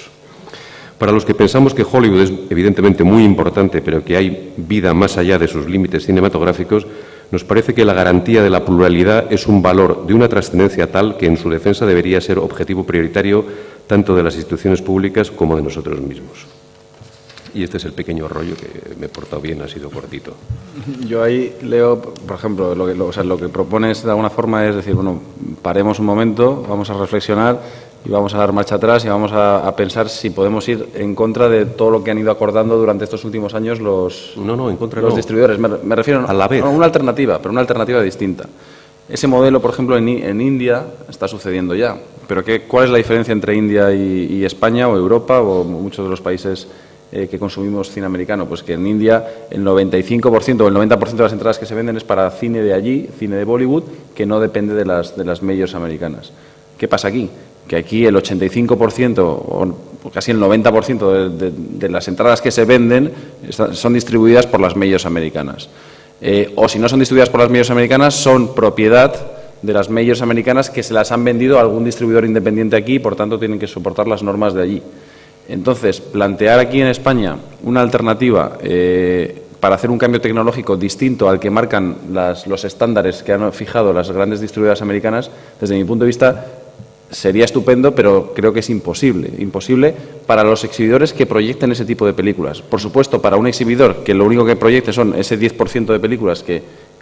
Para los que pensamos que Hollywood es evidentemente muy importante, pero que hay vida más allá de sus límites cinematográficos, nos parece que la garantía de la pluralidad es un valor de una trascendencia tal que en su defensa debería ser objetivo prioritario tanto de las instituciones públicas como de nosotros mismos. Y este es el pequeño rollo que me he portado bien, ha sido cortito. Yo ahí leo, por ejemplo, lo que propones de alguna forma es decir, bueno, paremos un momento, vamos a reflexionar y vamos a dar marcha atrás y vamos a pensar si podemos ir en contra de todo lo que han ido acordando durante estos últimos años los distribuidores. Me refiero a la vez. A una alternativa, pero una alternativa distinta. Ese modelo, por ejemplo, en India está sucediendo ya. Pero ¿cuál es la diferencia entre India y España o Europa o muchos de los países que consumimos cine americano? Pues que en India el 95% o el 90% de las entradas que se venden es para cine de allí, cine de Bollywood, que no depende de las majors americanas. ¿Qué pasa aquí? Que aquí el 85% o casi el 90% de las entradas que se venden son distribuidas por las majors americanas. O si no son distribuidas por las majors americanas, son propiedad de las majors americanas que se las han vendido a algún distribuidor independiente aquí y, por tanto, tienen que soportar las normas de allí. Entonces, plantear aquí en España una alternativa para hacer un cambio tecnológico distinto al que marcan los estándares que han fijado las grandes distribuidoras americanas, desde mi punto de vista, sería estupendo, pero creo que es imposible. Imposible para los exhibidores que proyecten ese tipo de películas. Por supuesto, para un exhibidor que lo único que proyecte son ese 10% de películas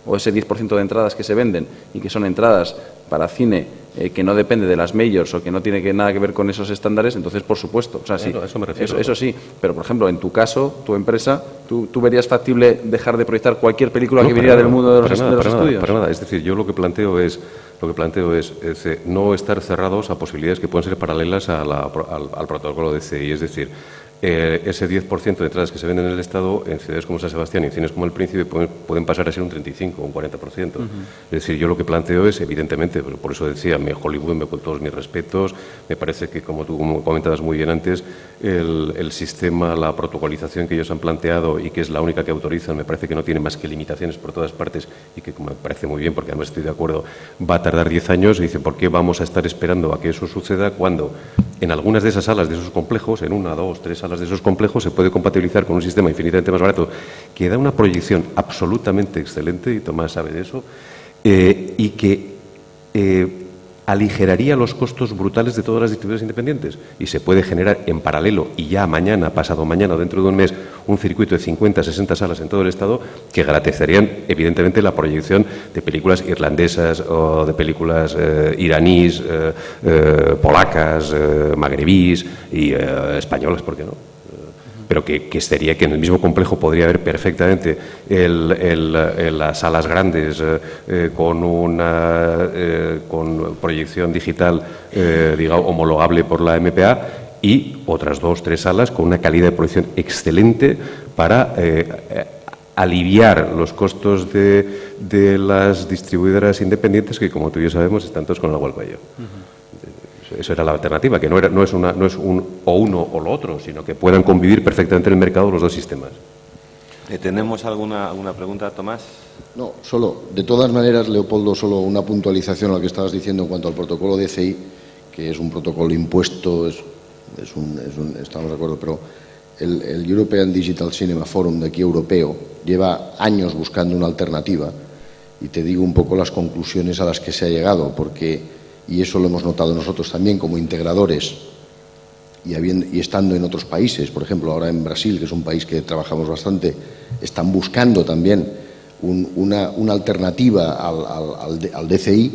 o ese 10% de entradas que se venden y que son entradas para cine que no depende de las majors o que no tiene nada que ver con esos estándares, entonces, por supuesto. O sea, sí, eso me refiero. Eso sí, pero, por ejemplo, en tu caso, tu empresa, ¿tú verías factible dejar de proyectar cualquier película que viniera del mundo de los estudios? Para nada. Es decir, yo lo que planteo es no estar cerrados a posibilidades que pueden ser paralelas al protocolo de CI. Es decir, ese 10% de entradas que se venden en el Estado, en ciudades como San Sebastián y en cines como El Príncipe, pueden pasar a ser un 35 o un 40%. Es decir, yo lo que planteo es, evidentemente, por eso decía, Hollywood, con todos mis respetos, me parece que, como tú comentabas muy bien antes, el sistema, la protocolización que ellos han planteado y que es la única que autorizan, me parece que no tiene más que limitaciones por todas partes y que, como me parece muy bien, porque además estoy de acuerdo, va a tardar 10 años. Y dice, ¿por qué vamos a estar esperando a que eso suceda cuando en algunas de esas salas, de esos complejos, en 1, 2, 3 salas de esos complejos, se puede compatibilizar con un sistema infinitamente más barato que da una proyección absolutamente excelente, y Tomás sabe de eso, y que aligeraría los costos brutales de todas las distribuidoras independientes? Y se puede generar en paralelo, y ya mañana, pasado mañana o dentro de un mes, un circuito de 50, 60 salas en todo el Estado que garantizarían, evidentemente, la proyección de películas irlandesas o de películas iraníes, polacas, magrebís y españolas, ¿por qué no? Pero que sería que en el mismo complejo podría haber perfectamente las salas grandes con proyección digital, digamos, homologable por la MPA, y otras 2, 3 salas con una calidad de proyección excelente para aliviar los costos de las distribuidoras independientes que, como tú y yo sabemos, están todos con el agua al cuello. Eso era la alternativa, que no es un o uno o lo otro, sino que puedan convivir perfectamente en el mercado los dos sistemas. ¿Tenemos alguna pregunta, Tomás? No, solo, de todas maneras, Leopoldo, solo una puntualización a lo que estabas diciendo en cuanto al protocolo de CI, que es un protocolo impuesto, estamos de acuerdo, pero el European Digital Cinema Forum de aquí europeo lleva años buscando una alternativa, y te digo un poco las conclusiones a las que se ha llegado, y eso lo hemos notado nosotros también como integradores y estando en otros países. Por ejemplo, ahora en Brasil, que es un país que trabajamos bastante, están buscando también una alternativa al DCI.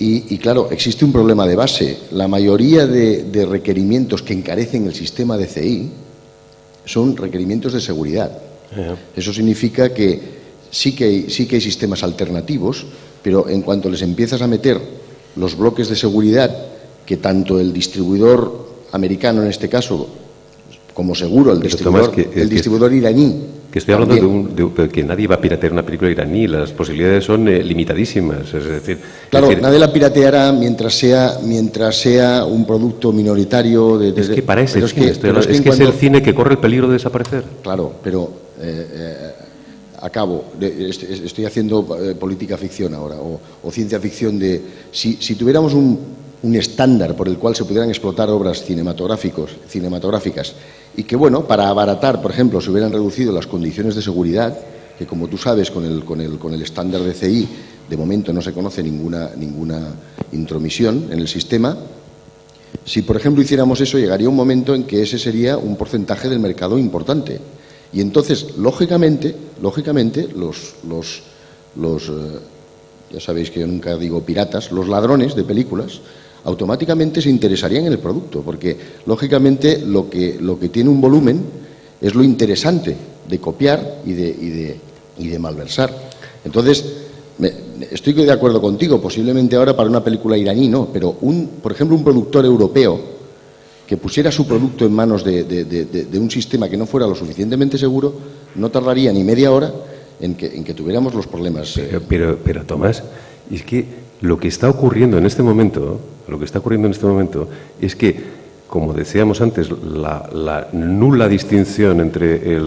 Y claro, existe un problema de base. La mayoría de requerimientos que encarecen el sistema DCI son requerimientos de seguridad. Eso significa que sí que hay sistemas alternativos, pero en cuanto les empiezas a meter los bloques de seguridad que tanto el distribuidor americano, en este caso, como seguro el distribuidor iraní. Que estoy hablando de que nadie va a piratear una película iraní, las posibilidades son limitadísimas. Es decir, nadie la pirateará mientras sea un producto minoritario. Es que para ese cine es el cine que corre el peligro de desaparecer. Claro, pero acabo. Estoy haciendo política ficción ahora, o ciencia ficción de... Si tuviéramos un estándar por el cual se pudieran explotar obras cinematográficas y que, bueno, para abaratar, por ejemplo, se hubieran reducido las condiciones de seguridad, que, como tú sabes, con el estándar de CI, de momento no se conoce ninguna intromisión en el sistema. Si, por ejemplo, hiciéramos eso, llegaría un momento en que ese sería un porcentaje del mercado importante. Y entonces, lógicamente, ya sabéis que yo nunca digo piratas, los ladrones de películas automáticamente se interesarían en el producto, porque lógicamente lo que tiene un volumen es lo interesante de copiar y de malversar. Entonces, estoy de acuerdo contigo, posiblemente ahora para una película iraní no, pero por ejemplo un productor europeo que pusiera su producto en manos de un sistema que no fuera lo suficientemente seguro, no tardaría ni media hora en que tuviéramos los problemas. Pero Tomás, es que lo que está ocurriendo en este momento, es que, como decíamos antes, la nula distinción entre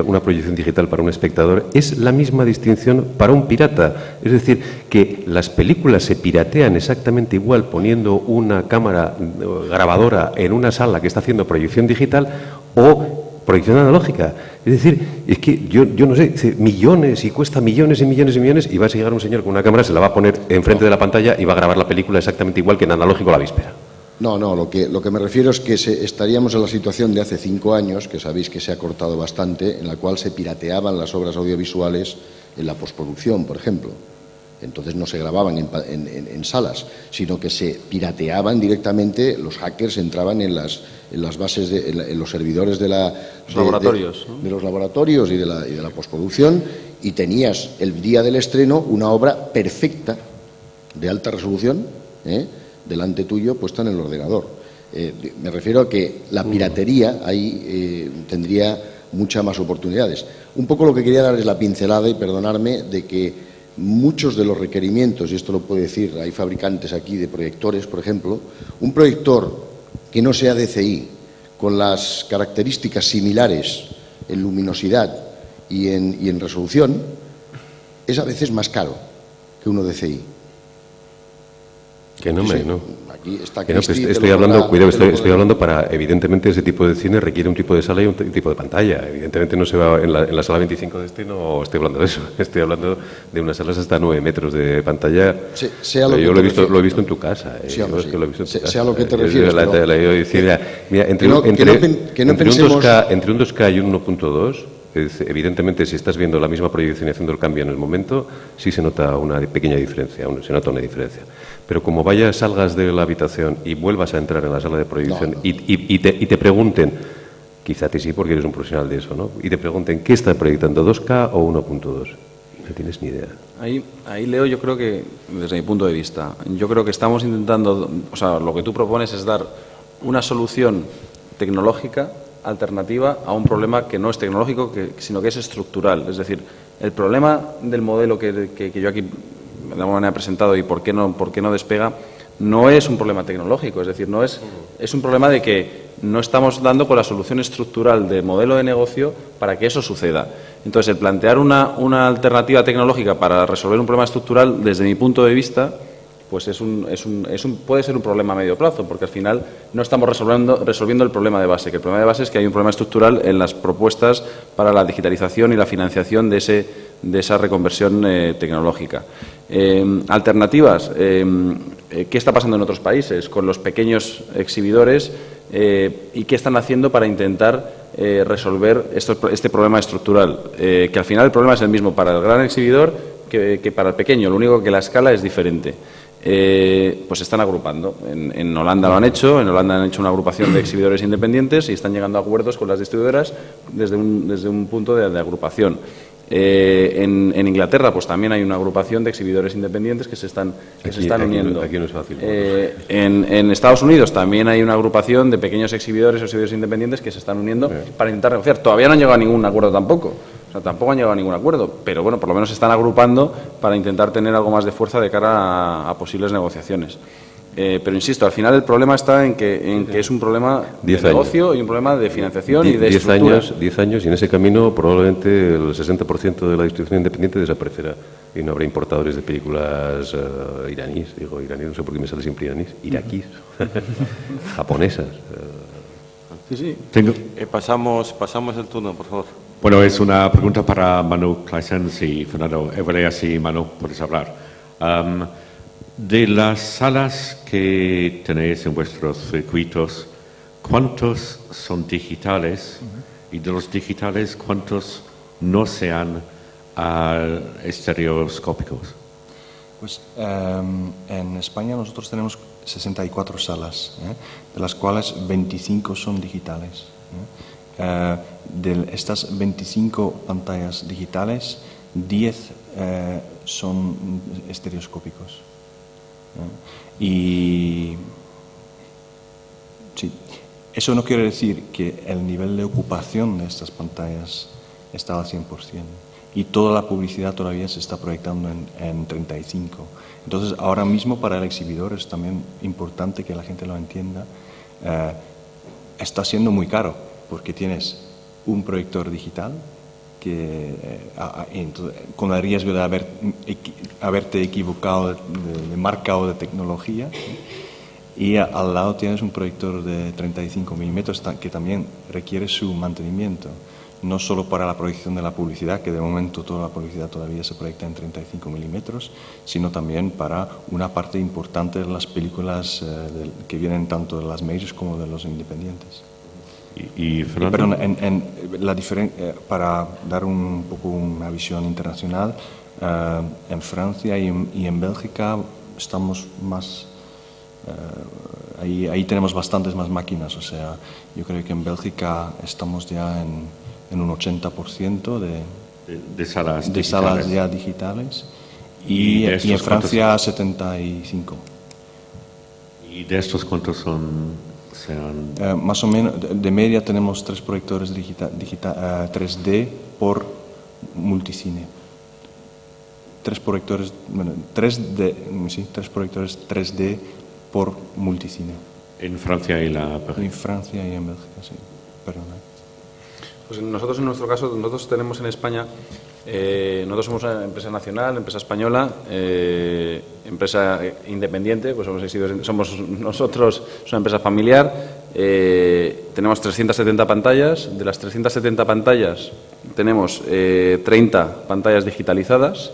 una proyección digital para un espectador es la misma distinción para un pirata. Es decir, que las películas se piratean exactamente igual poniendo una cámara grabadora en una sala que está haciendo proyección digital o proyección analógica. Es decir, es que yo no sé, millones y cuesta millones y millones y millones y va a llegar un señor con una cámara, se la va a poner enfrente de la pantalla y va a grabar la película exactamente igual que en analógico la víspera. No, lo que me refiero es que estaríamos en la situación de hace 5 años, que sabéis que se ha cortado bastante, en la cual se pirateaban las obras audiovisuales en la postproducción, por ejemplo. Entonces no se grababan en salas, sino que se pirateaban directamente, los hackers entraban en las bases, en los servidores de los laboratorios y de la postproducción, y tenías el día del estreno una obra perfecta, de alta resolución, delante tuyo, puesta en el ordenador. Me refiero a que la piratería ahí tendría muchas más oportunidades. Un poco lo que quería dar es la pincelada, y perdonarme, de que muchos de los requerimientos, y esto lo puedo decir, hay fabricantes aquí de proyectores, por ejemplo, un proyector que no sea DCI, con las características similares en luminosidad y en resolución, es a veces más caro que uno DCI. Que no, Sí, no. Aquí está Que no, Cristi, que estoy hablando para, evidentemente, ese tipo de cine requiere un tipo de sala y un tipo de pantalla. Evidentemente no se va en la sala 25 de este, no estoy hablando de eso. Estoy hablando de unas salas hasta 9 metros de pantalla. Sea lo que yo lo he visto en tu casa. Sí, hombre, sí. Lo he visto en tu casa. Sea lo que te refieres. Entre un 2K y un 1.2, evidentemente, si estás viendo la misma proyección y haciendo el cambio en el momento, sí se nota una pequeña diferencia, Pero como salgas de la habitación y vuelvas a entrar en la sala de proyección y te pregunten, quizá a ti sí porque eres un profesional de eso, ¿no? Y te pregunten, ¿qué está proyectando, 2K o 1.2? No tienes ni idea. Ahí, Leo, yo creo que, desde mi punto de vista, yo creo que estamos intentando, o sea, lo que tú propones es dar una solución tecnológica alternativa a un problema que no es tecnológico, sino que es estructural. Es decir, el problema del modelo que yo aquí de alguna manera he presentado y por qué no despega, no es un problema tecnológico, es decir, es un problema de que no estamos dando con la solución estructural de modelo de negocio para que eso suceda. Entonces, el plantear una alternativa tecnológica para resolver un problema estructural, desde mi punto de vista, pues puede ser un problema a medio plazo, porque al final no estamos resolviendo el problema de base, que el problema de base es que hay un problema estructural en las propuestas para la digitalización y la financiación de esa reconversión tecnológica. Alternativas, ¿qué está pasando en otros países con los pequeños exhibidores y qué están haciendo para intentar resolver este problema estructural? Que al final el problema es el mismo para el gran exhibidor que para el pequeño, lo único que la escala es diferente. Pues se están agrupando. En Holanda lo han hecho, una agrupación de exhibidores independientes y están llegando a acuerdos con las distribuidoras desde un punto de agrupación. En Inglaterra pues también hay una agrupación de exhibidores independientes que se están uniendo. Aquí no es fácil. En Estados Unidos también hay una agrupación de pequeños exhibidores o exhibidores independientes que se están uniendo para intentar negociar. Todavía no han llegado a ningún acuerdo tampoco. O sea, tampoco han llegado a ningún acuerdo, pero bueno, por lo menos se están agrupando para intentar tener algo más de fuerza de cara a posibles negociaciones. Pero insisto, al final el problema está en que es un problema de negocio y un problema de financiación y de estructura. 10 años y en ese camino probablemente el 60% de la distribución independiente desaparecerá y no habrá importadores de películas iraníes, no sé por qué me sale siempre iraquíes, japonesas. Sí. Pasamos el turno, por favor. Bueno, es una pregunta para Manu Claessens y Fernando Eveleas y Manu, puedes hablar. De las salas que tenéis en vuestros circuitos, ¿cuántos son digitales? Y de los digitales, ¿cuántos no sean estereoscópicos? Pues en España nosotros tenemos 64 salas, de las cuales 25 son digitales. De estas 25 pantallas digitales, 10 son estereoscópicos. Y sí, Eso no quiere decir que el nivel de ocupación de estas pantallas está al 100%. Y toda la publicidad todavía se está proyectando en 35. Entonces, ahora mismo para el exhibidor es también importante que la gente lo entienda. Está siendo muy caro porque tienes un proyector digital que, con el riesgo de haberte equivocado de marca o de tecnología. Y al lado tienes un proyector de 35 milímetros que también requiere su mantenimiento. No solo para la proyección de la publicidad, que de momento toda la publicidad todavía se proyecta en 35 milímetros, sino también para una parte importante de las películas que vienen tanto de las majors como de los independientes. Fernando? Para dar un poco una visión internacional, en Francia y en Bélgica estamos más... ahí tenemos bastantes más máquinas, o sea, yo creo que en Bélgica estamos ya en un 80% de salas ya digitales y en Francia 75%. ¿Y de estos cuántos son? Más o menos, de media tenemos 3 proyectores 3D por multicine. 3 proyectores, bueno, 3 proyectores 3D por multicine. ¿En Francia y en Francia y en Bélgica, sí. Perdona. Pues nosotros, en nuestro caso, nosotros tenemos en España, nosotros somos una empresa nacional, empresa española, empresa independiente, pues somos nosotros, es una empresa familiar, tenemos 370 pantallas, de las 370 pantallas tenemos 30 pantallas digitalizadas,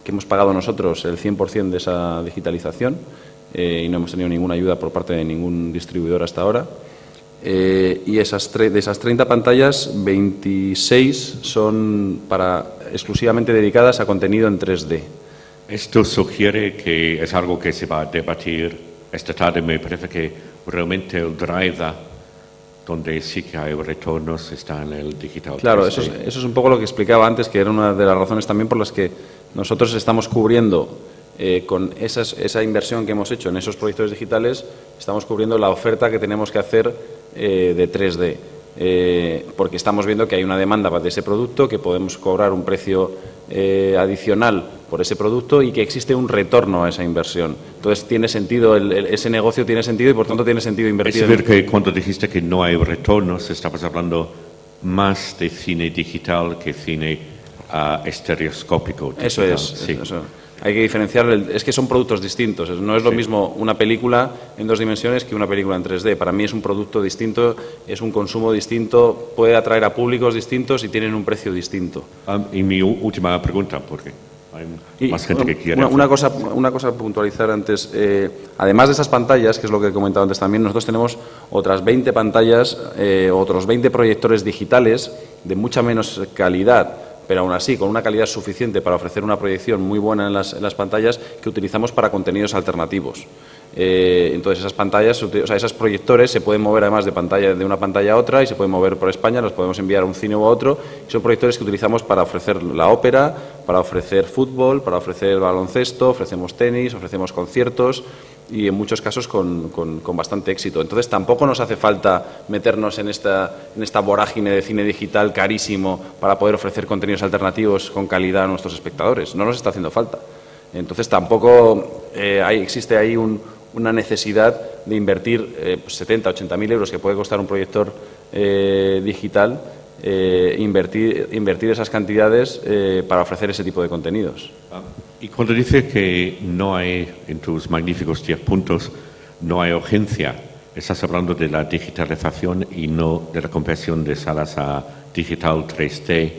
que hemos pagado nosotros el 100% de esa digitalización y no hemos tenido ninguna ayuda por parte de ningún distribuidor hasta ahora. Y de esas 30 pantallas, 26 son exclusivamente dedicadas a contenido en 3D. Esto sugiere que es algo que se va a debatir esta tarde. Me parece que realmente el driver, donde sí que hay retornos, está en el digital. Claro, eso es un poco lo que explicaba antes, que era una de las razones también por las que nosotros estamos cubriendo con esa inversión que hemos hecho en esos proyectores digitales, estamos cubriendo la oferta que tenemos que hacer de 3D, porque estamos viendo que hay una demanda de ese producto, que podemos cobrar un precio adicional por ese producto y que existe un retorno a esa inversión. Entonces tiene sentido, ese negocio tiene sentido y por tanto tiene sentido invertir. Es decir, que cuando dijiste que no hay retornos, estabas hablando más de cine digital que cine estereoscópico. Digital. Eso es, sí. Eso. Hay que diferenciar, es que son productos distintos. No es lo mismo una película en 2 dimensiones que una película en 3D. Para mí es un producto distinto, es un consumo distinto, puede atraer a públicos distintos y tienen un precio distinto. Y mi última pregunta, porque hay más gente que quiere. Una cosa a puntualizar antes. Además de esas pantallas, que es lo que he comentado antes también, nosotros tenemos otras 20 pantallas, otros 20 proyectores digitales de mucha menos calidad, pero aún así con una calidad suficiente para ofrecer una proyección muy buena en las pantallas, que utilizamos para contenidos alternativos. Entonces esas pantallas, esos proyectores se pueden mover además de una pantalla a otra y se pueden mover por España, los podemos enviar a un cine u a otro. Y son proyectores que utilizamos para ofrecer la ópera, para ofrecer fútbol, para ofrecer baloncesto, ofrecemos tenis, ofrecemos conciertos y en muchos casos con bastante éxito. Entonces tampoco nos hace falta meternos en esta vorágine de cine digital carísimo para poder ofrecer contenidos alternativos con calidad a nuestros espectadores. No nos está haciendo falta. Entonces tampoco existe ahí una necesidad de invertir 70, 80.000 euros que puede costar un proyector digital, invertir esas cantidades para ofrecer ese tipo de contenidos. Y cuando dices que no hay, en tus magníficos 10 puntos, no hay urgencia, estás hablando de la digitalización y no de la conversión de salas a digital 3D,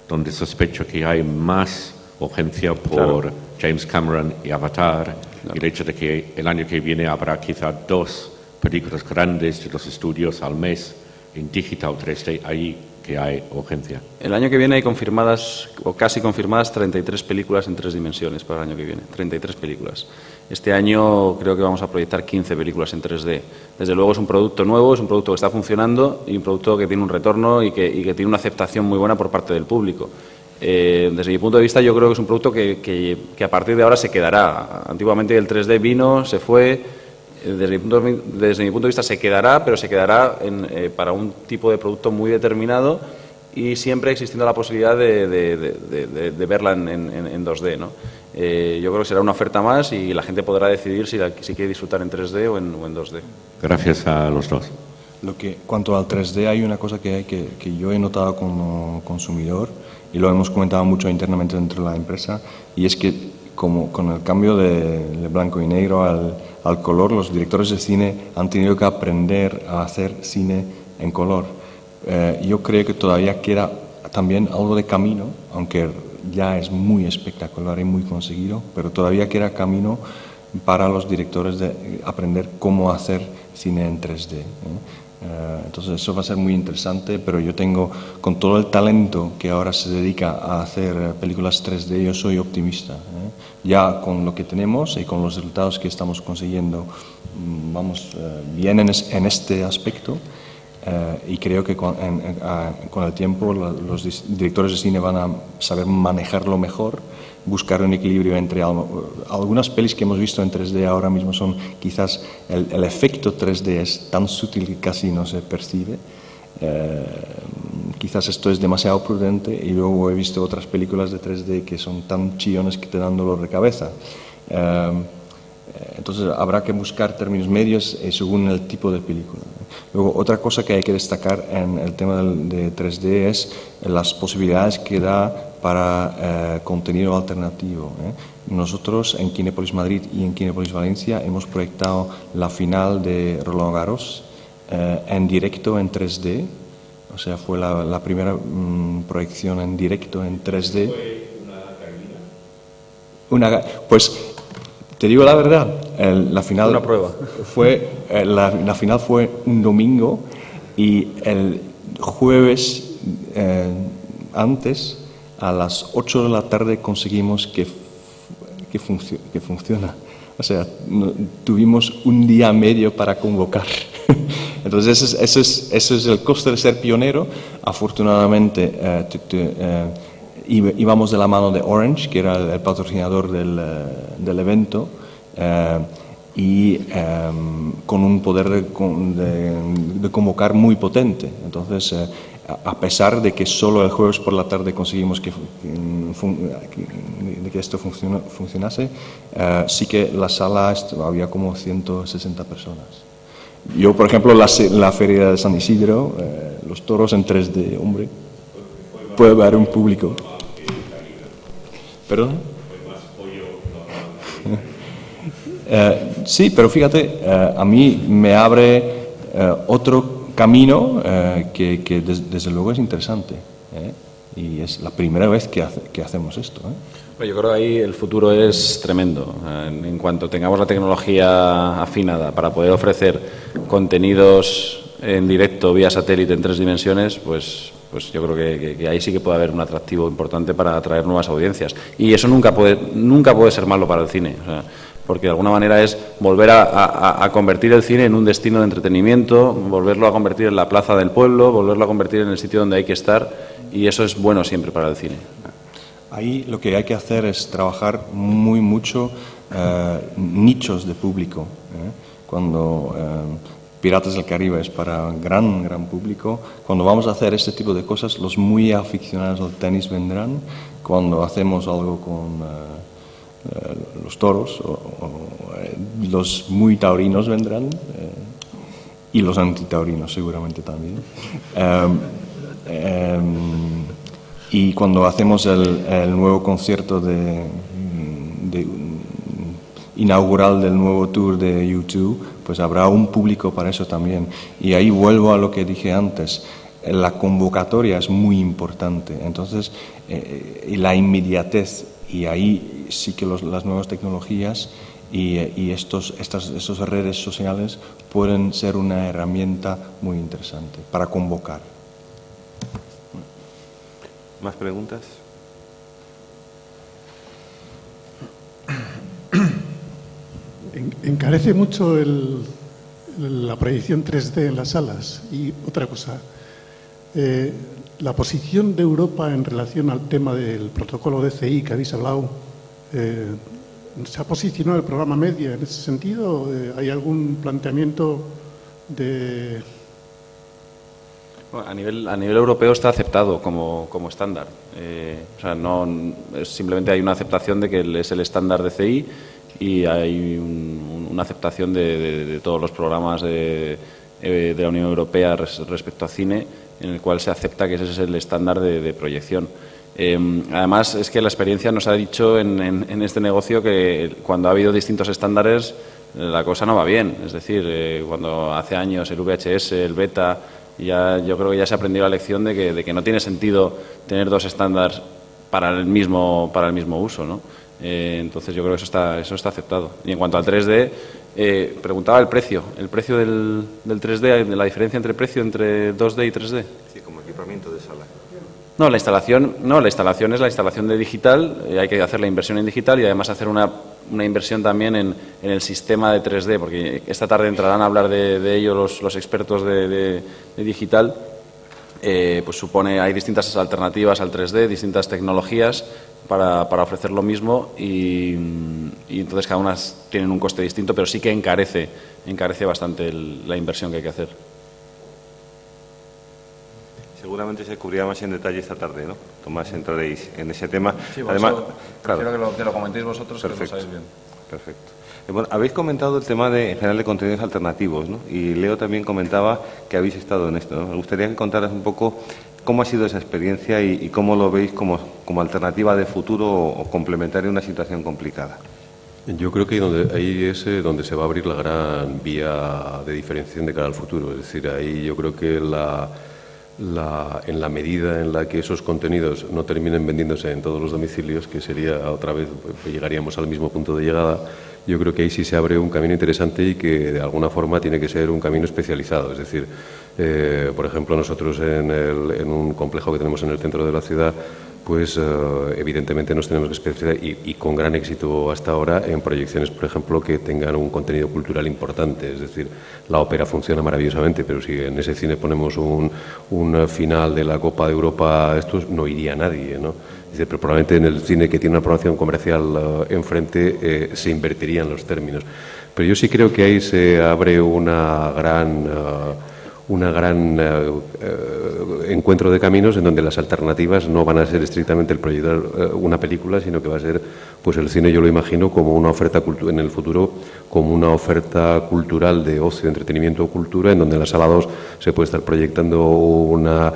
donde sospecho que hay más urgencia por Claro. James Cameron y Avatar, y el hecho de que el año que viene habrá quizá 2 películas grandes de los estudios al mes en digital 3D, ahí que hay urgencia. El año que viene hay confirmadas, o casi confirmadas, 33 películas en 3 dimensiones para el año que viene. 33 películas. Este año creo que vamos a proyectar 15 películas en 3D. Desde luego es un producto nuevo, es un producto que está funcionando y un producto que tiene un retorno y que tiene una aceptación muy buena por parte del público. Desde mi punto de vista yo creo que es un producto que a partir de ahora se quedará. Antiguamente el 3D vino, se fue desde mi punto de vista se quedará, pero se quedará para un tipo de producto muy determinado y siempre existiendo la posibilidad de verla en 2D, ¿no? Yo creo que será una oferta más y la gente podrá decidir si quiere disfrutar en 3D o en 2D. Gracias a los dos. Cuanto al 3D, hay una cosa que yo he notado como consumidor y lo hemos comentado mucho internamente dentro de la empresa, y es que como con el cambio de blanco y negro al color, los directores de cine han tenido que aprender a hacer cine en color. Yo creo que todavía queda también algo de camino, aunque ya es muy espectacular y muy conseguido, pero todavía queda camino para los directores de aprender cómo hacer cine en 3D. Entonces eso va a ser muy interesante, pero yo tengo, con todo el talento que ahora se dedica a hacer películas 3D, yo soy optimista. Ya con lo que tenemos y con los resultados que estamos consiguiendo, vamos bien en este aspecto. Y creo que con el tiempo los directores de cine van a saber manejarlo mejor, buscar un equilibrio entre algunas pelis que hemos visto en 3D ahora mismo son quizás el efecto 3D es tan sutil que casi no se percibe. Quizás esto es demasiado prudente, y luego he visto otras películas de 3D que son tan chillones que te dan dolor de cabeza. Entonces habrá que buscar términos medios según el tipo de película. Luego, otra cosa que hay que destacar en el tema de 3D es las posibilidades que da para contenido alternativo. Nosotros en Kinépolis Madrid y en Kinépolis Valencia hemos proyectado la final de Roland Garros en directo en 3D. O sea, fue la primera proyección en directo en 3D. ¿Fue una cabina? Pues te digo la verdad, la final una prueba. La final fue un domingo, y el jueves antes, a las 8 de la tarde, conseguimos que funciona. O sea, tuvimos un día medio para convocar. Entonces, eso es el coste de ser pionero. Afortunadamente, íbamos de la mano de Orange, que era el patrocinador del evento, y con un poder de convocar muy potente. Entonces, a pesar de que solo el jueves por la tarde conseguimos que esto funcionase, sí que la sala había como 160 personas. Yo, por ejemplo, la feria de San Isidro, los toros en 3D, hombre, puede haber un público. ¿Perdón? Sí, pero fíjate, a mí me abre otro camino que desde luego es interesante, y es la primera vez que hacemos esto. Yo creo que ahí el futuro es tremendo. En cuanto tengamos la tecnología afinada para poder ofrecer contenidos en directo vía satélite en 3 dimensiones, pues yo creo que ahí sí que puede haber un atractivo importante para atraer nuevas audiencias. Y eso nunca puede ser malo para el cine. O sea, porque de alguna manera es volver a convertir el cine en un destino de entretenimiento, volverlo a convertir en la plaza del pueblo, volverlo a convertir en el sitio donde hay que estar, y eso es bueno siempre para el cine. Ahí lo que hay que hacer es trabajar mucho nichos de público. Cuando Piratas del Caribe es para gran público, cuando vamos a hacer este tipo de cosas, los muy aficionados al tenis vendrán. Cuando hacemos algo con los toros, los muy taurinos vendrán, y los antitaurinos seguramente también. Y cuando hacemos el nuevo concierto inaugural del nuevo tour de U2, pues habrá un público para eso también. Y ahí vuelvo a lo que dije antes, la convocatoria es muy importante. Entonces, y la inmediatez, y ahí sí que las nuevas tecnologías y estos redes sociales pueden ser una herramienta muy interesante para convocar. ¿Más preguntas? Encarece mucho la proyección 3D en las salas. Y otra cosa, la posición de Europa en relación al tema del protocolo DCI que habéis hablado, ¿Se ha posicionado el programa Media en ese sentido? ¿Hay algún planteamiento de...? Bueno, a nivel europeo está aceptado como estándar. O sea, simplemente hay una aceptación de que es el estándar de CI y hay una aceptación de todos los programas de la Unión Europea respecto a cine, en el cual se acepta que ese es el estándar de proyección. Además, es que la experiencia nos ha dicho en este negocio que cuando ha habido distintos estándares la cosa no va bien. Es decir, cuando hace años el VHS, el Beta, yo creo que ya se ha aprendido la lección de que no tiene sentido tener dos estándares para el mismo uso, ¿no? Entonces yo creo que eso está aceptado. Y en cuanto al 3D, preguntaba el precio del 3D, la diferencia entre precio entre 2D y 3D. Sí, como equipamiento de sala. No, la instalación es la instalación de digital, hay que hacer la inversión en digital y además hacer una inversión también en el sistema de 3D, porque esta tarde entrarán a hablar de ello los expertos de digital. Pues hay distintas alternativas al 3D, distintas tecnologías para ofrecer lo mismo y entonces cada una tienen un coste distinto, pero sí que encarece bastante la inversión que hay que hacer. Seguramente se cubrirá más en detalle esta tarde, ¿no? Tomás, entraréis en ese tema. Sí, además, prefiero que lo comentéis vosotros, perfecto, que lo sabéis bien. Perfecto. Bueno, habéis comentado el tema en general de contenidos alternativos, ¿no? Y Leo también comentaba que habéis estado en esto, ¿no? Me gustaría que contaras un poco cómo ha sido esa experiencia y cómo lo veis como alternativa de futuro o complementaria a una situación complicada. Yo creo que ahí es donde se va a abrir la gran vía de diferenciación de cara al futuro. Es decir, ahí yo creo que en la medida en la que esos contenidos no terminen vendiéndose en todos los domicilios, que sería otra vez, pues llegaríamos al mismo punto de llegada, yo creo que ahí sí se abre un camino interesante y que de alguna forma tiene que ser un camino especializado. Es decir, por ejemplo, nosotros en un complejo que tenemos en el centro de la ciudad, pues evidentemente nos tenemos que especializar y con gran éxito hasta ahora en proyecciones, por ejemplo, que tengan un contenido cultural importante. Es decir, la ópera funciona maravillosamente, pero si en ese cine ponemos un final de la Copa de Europa, esto no iría nadie, ¿no? Dice, pero probablemente en el cine que tiene una programación comercial enfrente se invertirían los términos. Pero yo sí creo que ahí se abre una gran encuentro de caminos en donde las alternativas no van a ser estrictamente el proyectar una película, sino que va a ser, pues el cine yo lo imagino como una oferta en el futuro, como una oferta cultural de ocio, entretenimiento o cultura, en donde en la sala 2 se puede estar proyectando una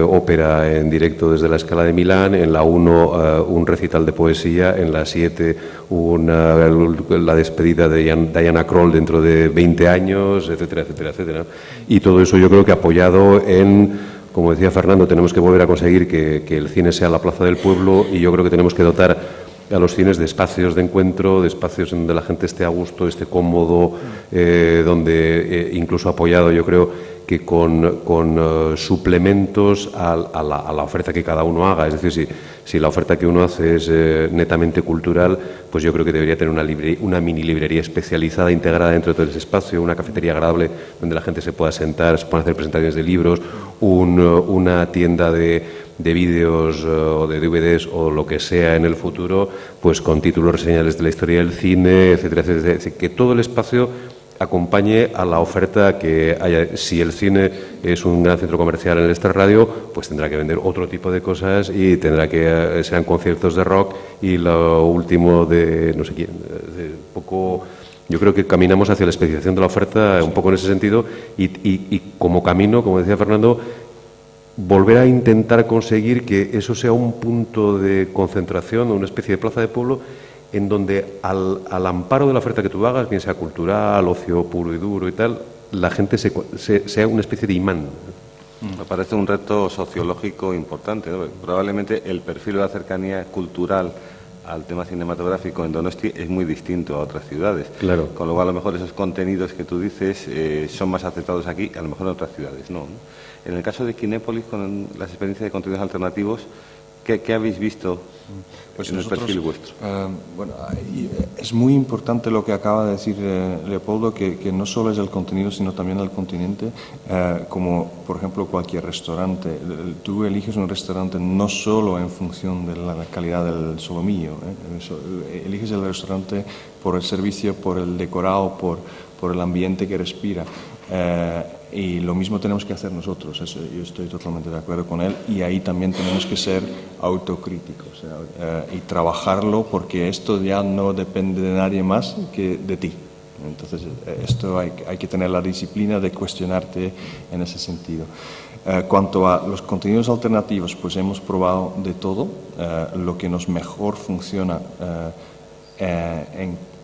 ópera en directo desde la Scala de Milán, en la 1 un recital de poesía, en la 7 la despedida de Diana Krall dentro de 20 años, etcétera, etcétera, etcétera. Y todo eso yo creo que apoyado en, como decía Fernando, tenemos que volver a conseguir que el cine sea la plaza del pueblo y yo creo que tenemos que dotar a los cines de espacios de encuentro, de espacios donde la gente esté a gusto, esté cómodo, donde incluso apoyado yo creo que con suplementos a la oferta que cada uno haga. Es decir, si la oferta que uno hace es netamente cultural, pues yo creo que debería tener una mini librería especializada integrada dentro de todo ese espacio, una cafetería agradable donde la gente se pueda sentar, se puedan hacer presentaciones de libros, una tienda de vídeos o de DVDs o lo que sea en el futuro, pues con títulos reseñables de la historia del cine, etcétera, etcétera. Es decir, que todo el espacio acompañe a la oferta que haya. Si el cine es un gran centro comercial en el Star Radio, pues tendrá que vender otro tipo de cosas y tendrá que serán conciertos de rock y lo último de no sé quién. Un poco, yo creo que caminamos hacia la especialización de la oferta un poco en ese sentido y como camino, como decía Fernando, volver a intentar conseguir que eso sea un punto de concentración, una especie de plaza de pueblo en donde al amparo de la oferta que tú hagas, bien sea cultural, ocio puro y duro y tal, la gente sea una especie de imán. Me parece un reto sociológico importante, ¿no? Probablemente el perfil de la cercanía cultural al tema cinematográfico en Donosti es muy distinto a otras ciudades. Claro. Con lo cual, a lo mejor esos contenidos que tú dices son más aceptados aquí, a lo mejor en otras ciudades no. En el caso de Kinépolis, con las experiencias de contenidos alternativos, ¿Qué habéis visto Pues en el nosotros, perfil vuestro? bueno, es muy importante lo que acaba de decir Leopoldo, que no solo es el contenido, sino también el continente. Como, por ejemplo, cualquier restaurante. Tú eliges un restaurante no solo en función de la calidad del solomillo. Eliges el restaurante por el servicio, por el decorado, por el ambiente que respira. Y lo mismo tenemos que hacer nosotros, eso, yo estoy totalmente de acuerdo con él, y ahí también tenemos que ser autocríticos y trabajarlo, porque esto ya no depende de nadie más que de ti. Entonces, esto hay que tener la disciplina de cuestionarte en ese sentido. Cuanto a los contenidos alternativos, pues hemos probado de todo. Lo que nos mejor funciona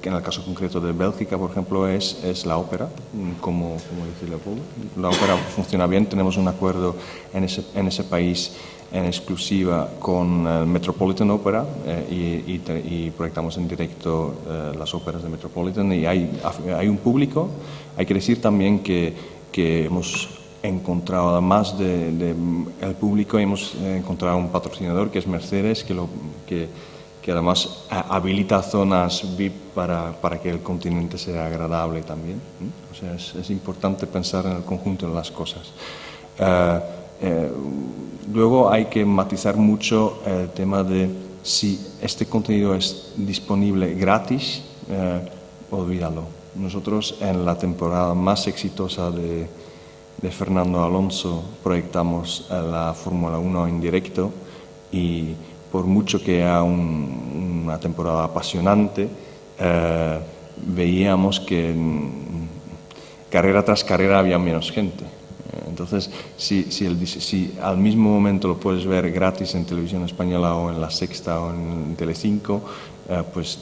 en el caso concreto de Bélgica, por ejemplo, es la ópera, como dice Leopoldo. La ópera funciona bien, tenemos un acuerdo en ese país en exclusiva con el Metropolitan Opera y proyectamos en directo las óperas de Metropolitan, y hay un público. Hay que decir también que hemos encontrado, además del público, hemos encontrado un patrocinador que es Mercedes, que además habilita zonas VIP para que el continente sea agradable también. O sea, es importante pensar en el conjunto de las cosas. Luego hay que matizar mucho el tema de si este contenido es disponible gratis, olvídalo. Nosotros en la temporada más exitosa de Fernando Alonso proyectamos la Fórmula 1 en directo, y por mucho que era una temporada apasionante, veíamos que carrera tras carrera había menos gente. Entonces, si al mismo momento lo puedes ver gratis en Televisión Española o en La Sexta o en Telecinco, pues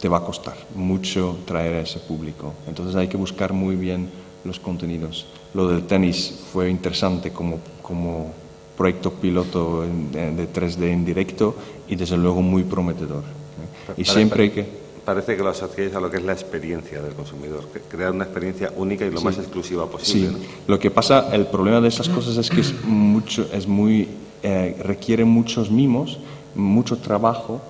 te va a costar mucho traer a ese público. Entonces hay que buscar muy bien los contenidos. Lo del tenis fue interesante como proyecto piloto de 3D en directo, y desde luego muy prometedor. Y siempre hay que... Parece que lo asociáis a lo que es la experiencia del consumidor, crear una experiencia única y lo más exclusiva posible. Sí. ¿no? Lo que pasa, el problema de esas cosas es que requiere muchos mimos, mucho trabajo,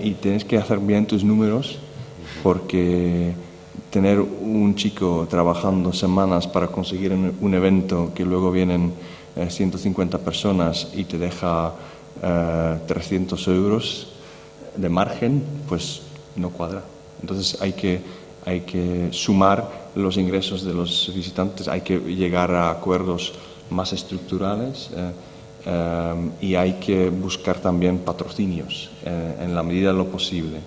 y tienes que hacer bien tus números, porque tener un chico trabajando semanas para conseguir un evento que luego vienen 150 personas y te deja 300 euros de margen, pues no cuadra. Entonces hay que sumar los ingresos de los visitantes, hay que llegar a acuerdos más estructurales, y hay que buscar también patrocinios en la medida de lo posible.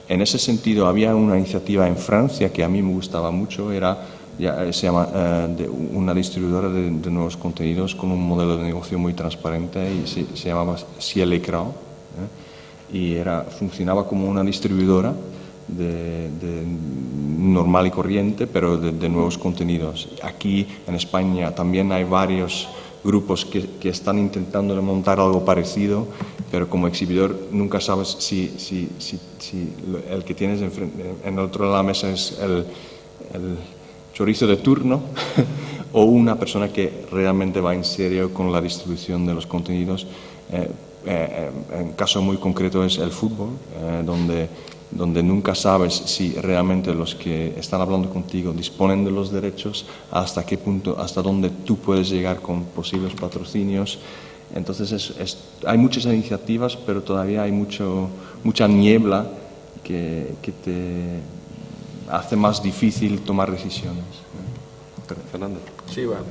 En ese sentido, había una iniciativa en Francia que a mí me gustaba mucho, se llama una distribuidora de nuevos contenidos con un modelo de negocio muy transparente, y se llamaba Ciel Écran, y funcionaba como una distribuidora normal y corriente, pero de nuevos contenidos. Aquí en España también hay varios grupos que están intentando montar algo parecido, pero como exhibidor nunca sabes si el que tienes en el otro lado de la mesa es el chorizo de turno o una persona que realmente va en serio con la distribución de los contenidos. En caso muy concreto es el fútbol, donde nunca sabes si realmente los que están hablando contigo disponen de los derechos, hasta qué punto, hasta dónde tú puedes llegar con posibles patrocinios. Entonces hay muchas iniciativas, pero todavía hay mucha niebla que te hace más difícil tomar decisiones. Fernando. Sí, bueno,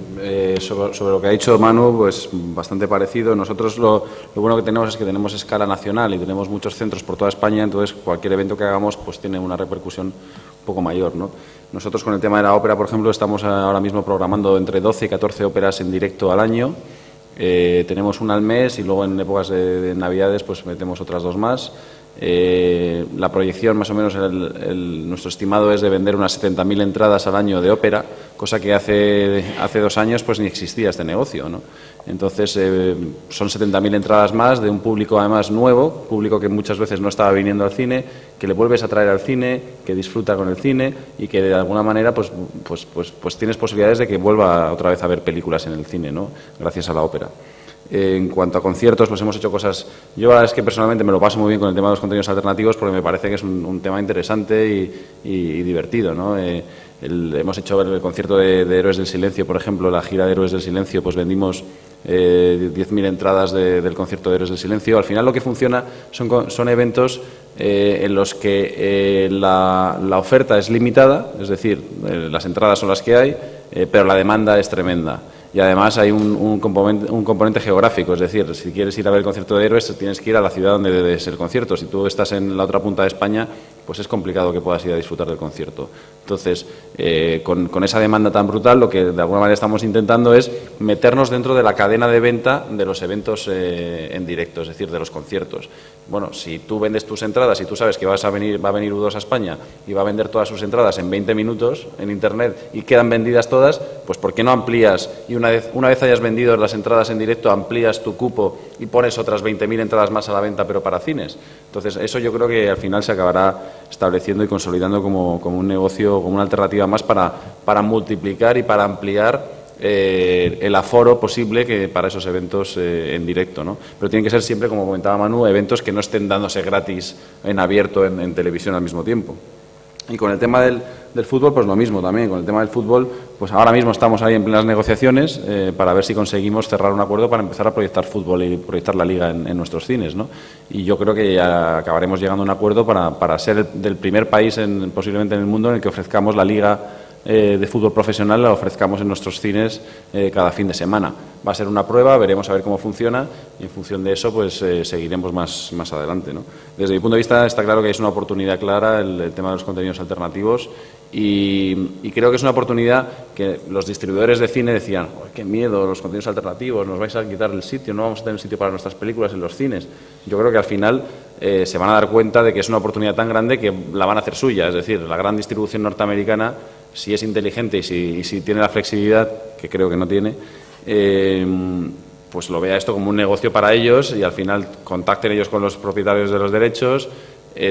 sobre lo que ha dicho Manu, pues bastante parecido. Nosotros lo bueno que tenemos es que tenemos escala nacional y tenemos muchos centros por toda España, entonces cualquier evento que hagamos pues tiene una repercusión un poco mayor, ¿no? Nosotros con el tema de la ópera, por ejemplo, estamos ahora mismo programando entre 12 y 14 óperas en directo al año. Tenemos una al mes, y luego en épocas de Navidades pues metemos otras 2 más. La proyección, más o menos, nuestro estimado es de vender unas 70.000 entradas al año de ópera, cosa que hace 2 años pues ni existía este negocio, ¿no? Entonces son 70.000 entradas más de un público además nuevo, público que muchas veces no estaba viniendo al cine, que le vuelves a traer al cine, que disfruta con el cine y que de alguna manera pues tienes posibilidades de que vuelva otra vez a ver películas en el cine, ¿no? Gracias a la ópera. En cuanto a conciertos, pues hemos hecho cosas. Yo la verdad es que personalmente me lo paso muy bien con el tema de los contenidos alternativos porque me parece que es un tema interesante y divertido, ¿no? Hemos hecho el concierto de Héroes del Silencio, por ejemplo, la gira de Héroes del Silencio, pues vendimos 10.000 entradas del concierto de Héroes del Silencio. Al final lo que funciona son eventos en los que la oferta es limitada, es decir, las entradas son las que hay, pero la demanda es tremenda. Y además hay un componente geográfico, es decir, si quieres ir a ver el concierto de Héroes tienes que ir a la ciudad donde debe ser el concierto. Si tú estás en la otra punta de España, pues es complicado que puedas ir a disfrutar del concierto. Entonces, con esa demanda tan brutal, lo que de alguna manera estamos intentando es meternos dentro de la cadena de venta de los eventos en directo, es decir, de los conciertos. Bueno, si tú vendes tus entradas y tú sabes que va a venir U2 a España y va a vender todas sus entradas en 20 minutos en Internet y quedan vendidas todas, pues ¿por qué no amplías? Y una vez hayas vendido las entradas en directo, amplías tu cupo y pones otras 20.000 entradas más a la venta, pero para cines. Entonces, eso yo creo que al final se acabará estableciendo y consolidando como un negocio, como una alternativa más para multiplicar y para ampliar el aforo posible que para esos eventos en directo, ¿no? Pero tienen que ser siempre, como comentaba Manu, eventos que no estén dándose gratis en abierto en televisión al mismo tiempo. Y con el tema del fútbol, pues lo mismo también. Con el tema del fútbol, pues ahora mismo estamos ahí en plenas negociaciones para ver si conseguimos cerrar un acuerdo para empezar a proyectar fútbol y proyectar la liga en nuestros cines, ¿no? Y yo creo que ya acabaremos llegando a un acuerdo para ser del primer país posiblemente en el mundo en el que ofrezcamos la liga de fútbol profesional, la ofrezcamos en nuestros cines cada fin de semana. Va a ser una prueba, veremos a ver cómo funciona y en función de eso pues seguiremos más adelante, ¿no? Desde mi punto de vista está claro que es una oportunidad clara el tema de los contenidos alternativos y creo que es una oportunidad que los distribuidores de cine decían: qué miedo, los contenidos alternativos, nos vais a quitar el sitio, no vamos a tener sitio para nuestras películas en los cines. Yo creo que al final se van a dar cuenta de que es una oportunidad tan grande que la van a hacer suya, es decir, la gran distribución norteamericana, si es inteligente y si tiene la flexibilidad, que creo que no tiene, pues lo vea esto como un negocio para ellos y al final contacten ellos con los propietarios de los derechos,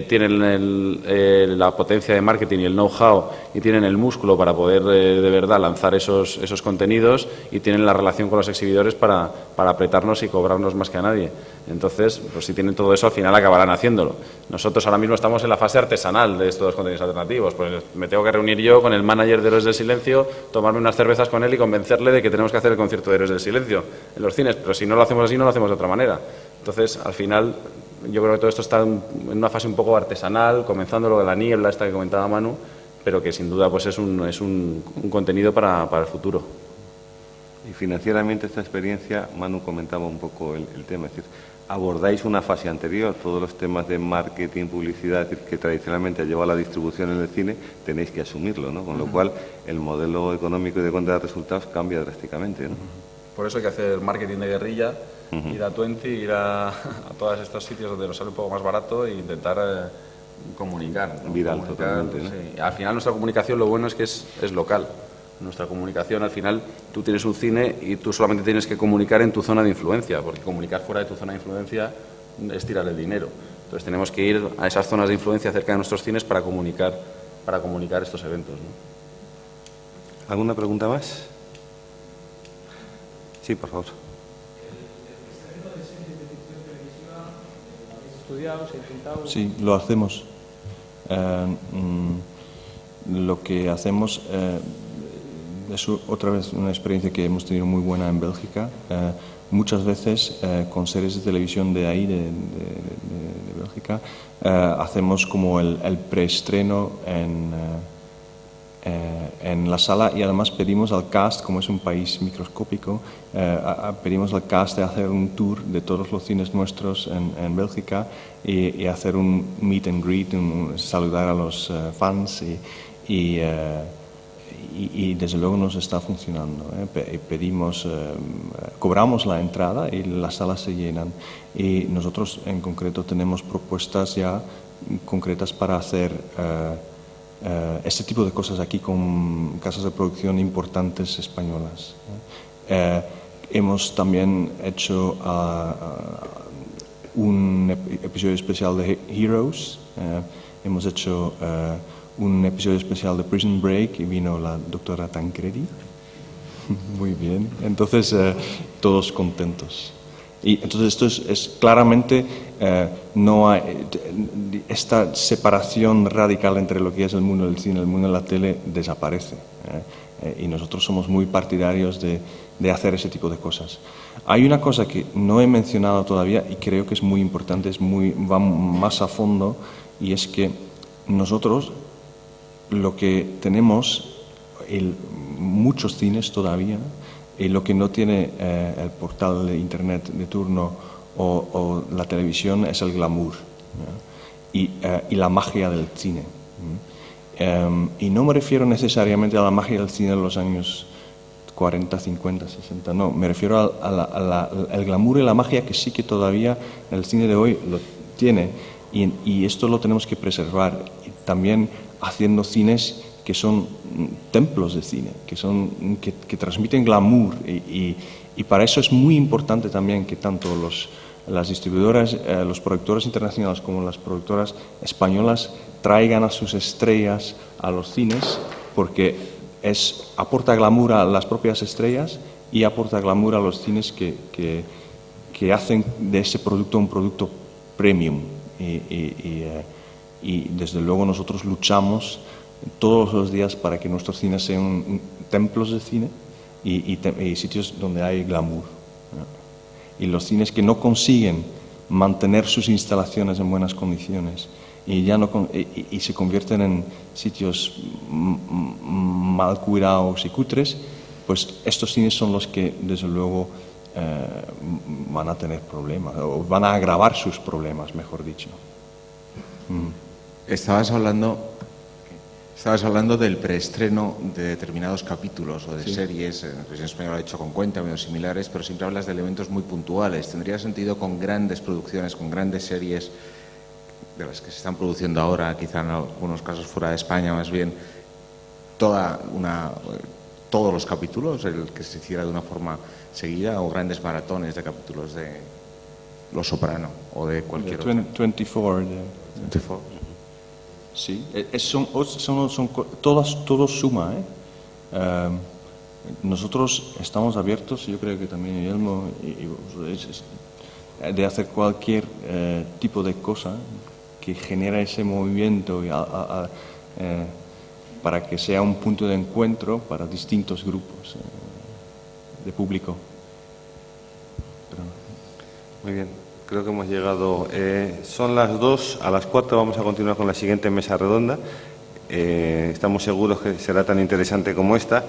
tienen la potencia de marketing y el know-how y tienen el músculo para poder de verdad lanzar esos contenidos y tienen la relación con los exhibidores para apretarnos y cobrarnos más que a nadie. Entonces, pues si tienen todo eso, al final acabarán haciéndolo. Nosotros ahora mismo estamos en la fase artesanal de estos contenidos alternativos. Pues me tengo que reunir yo con el manager de Héroes del Silencio, tomarme unas cervezas con él y convencerle de que tenemos que hacer el concierto de Héroes del Silencio en los cines. Pero si no lo hacemos así, no lo hacemos de otra manera. Entonces, al final, yo creo que todo esto está en una fase un poco artesanal, comenzando lo de la niebla, esta que comentaba Manu, pero que sin duda pues es un contenido para el futuro. Y financieramente esta experiencia, Manu comentaba un poco el tema, es decir, abordáis una fase anterior, todos los temas de marketing, publicidad, es decir, que tradicionalmente lleva la distribución en el cine, tenéis que asumirlo, ¿no? Con lo cual el modelo económico y de cuenta de resultados cambia drásticamente, ¿no? Por eso hay que hacer marketing de guerrilla, ir a 20, ir a todos estos sitios donde nos sale un poco más barato e intentar comunicar, ¿no? Viral totalmente, ¿no? Sí. Al final nuestra comunicación lo bueno es que es local. Nuestra comunicación, al final, tú tienes un cine y tú solamente tienes que comunicar en tu zona de influencia, porque comunicar fuera de tu zona de influencia es tirar el dinero. Entonces tenemos que ir a esas zonas de influencia cerca de nuestros cines para comunicar estos eventos, ¿no? ¿Alguna pregunta más? Sí, por favor. Sí, lo hacemos. Lo que hacemos es otra vez una experiencia que hemos tenido muy buena en Bélgica. Muchas veces con series de televisión de ahí, de Bélgica, hacemos como el preestreno en la sala y además pedimos al cast, como es un país microscópico, pedimos al cast de hacer un tour de todos los cines nuestros en Bélgica y hacer un meet and greet, saludar a los fans y desde luego nos está funcionando. Pedimos, cobramos la entrada y las salas se llenan y nosotros en concreto tenemos propuestas ya concretas para hacer este tipo de cosas aquí con casas de producción importantes españolas. Hemos también hecho un episodio especial de Heroes, hemos hecho un episodio especial de Prison Break y vino la doctora Tancredi. Muy bien, entonces todos contentos. Y entonces esto es claramente, no hay, esta separación radical entre lo que es el mundo del cine y el mundo de la tele desaparece. Y nosotros somos muy partidarios de hacer ese tipo de cosas. Hay una cosa que no he mencionado todavía y creo que es muy importante, va más a fondo, y es que nosotros lo que tenemos, muchos cines todavía, y lo que no tiene el portal de internet de turno o la televisión es el glamour, y la magia del cine. Y no me refiero necesariamente a la magia del cine de los años 40, 50, 60, no, me refiero al glamour y la magia que sí que todavía el cine de hoy lo tiene, y esto lo tenemos que preservar, y también haciendo cines que son templos de cine, que transmiten glamour, y para eso es muy importante también que tanto las distribuidoras, los productores internacionales como las productoras españolas traigan a sus estrellas a los cines, porque aporta glamour a las propias estrellas y aporta glamour a los cines que hacen de ese producto un producto premium, y desde luego nosotros luchamos todos los días para que nuestros cines sean templos de cine y sitios donde hay glamour, ¿no? Y los cines que no consiguen mantener sus instalaciones en buenas condiciones y se convierten en sitios mal cuidados y cutres, pues estos cines son los que desde luego van a tener problemas, o van a agravar sus problemas, mejor dicho. Estabas hablando del preestreno de determinados capítulos o de series. En televisión española lo he hecho con Cuéntame o similares, pero siempre hablas de elementos muy puntuales. ¿Tendría sentido con grandes producciones, con grandes series de las que se están produciendo ahora, quizá en algunos casos fuera de España más bien, todos los capítulos, el que se hiciera de una forma seguida, o grandes maratones de capítulos de Los Soprano o de cualquier otro? 24. Sí, todo suma, nosotros estamos abiertos, yo creo que también Guillermo, de hacer cualquier tipo de cosa que genere ese movimiento para que sea un punto de encuentro para distintos grupos de público. Muy bien. Creo que hemos llegado. Son las 2, a las 4 vamos a continuar con la siguiente mesa redonda. Estamos seguros que será tan interesante como esta.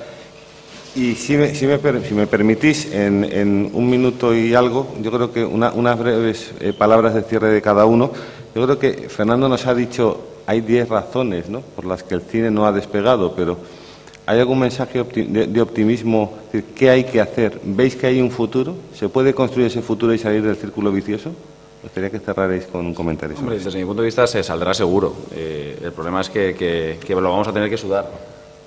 Y si me permitís, en un minuto y algo, yo creo que unas breves palabras de cierre de cada uno. Yo creo que Fernando nos ha dicho, hay 10 razones, ¿no?, por las que el cine no ha despegado, pero ¿hay algún mensaje de optimismo? ¿Qué hay que hacer? ¿Veis que hay un futuro? ¿Se puede construir ese futuro y salir del círculo vicioso? Me gustaría que cerrarais con un comentario. Hombre, desde mi punto de vista se saldrá seguro. El problema es que lo vamos a tener que sudar.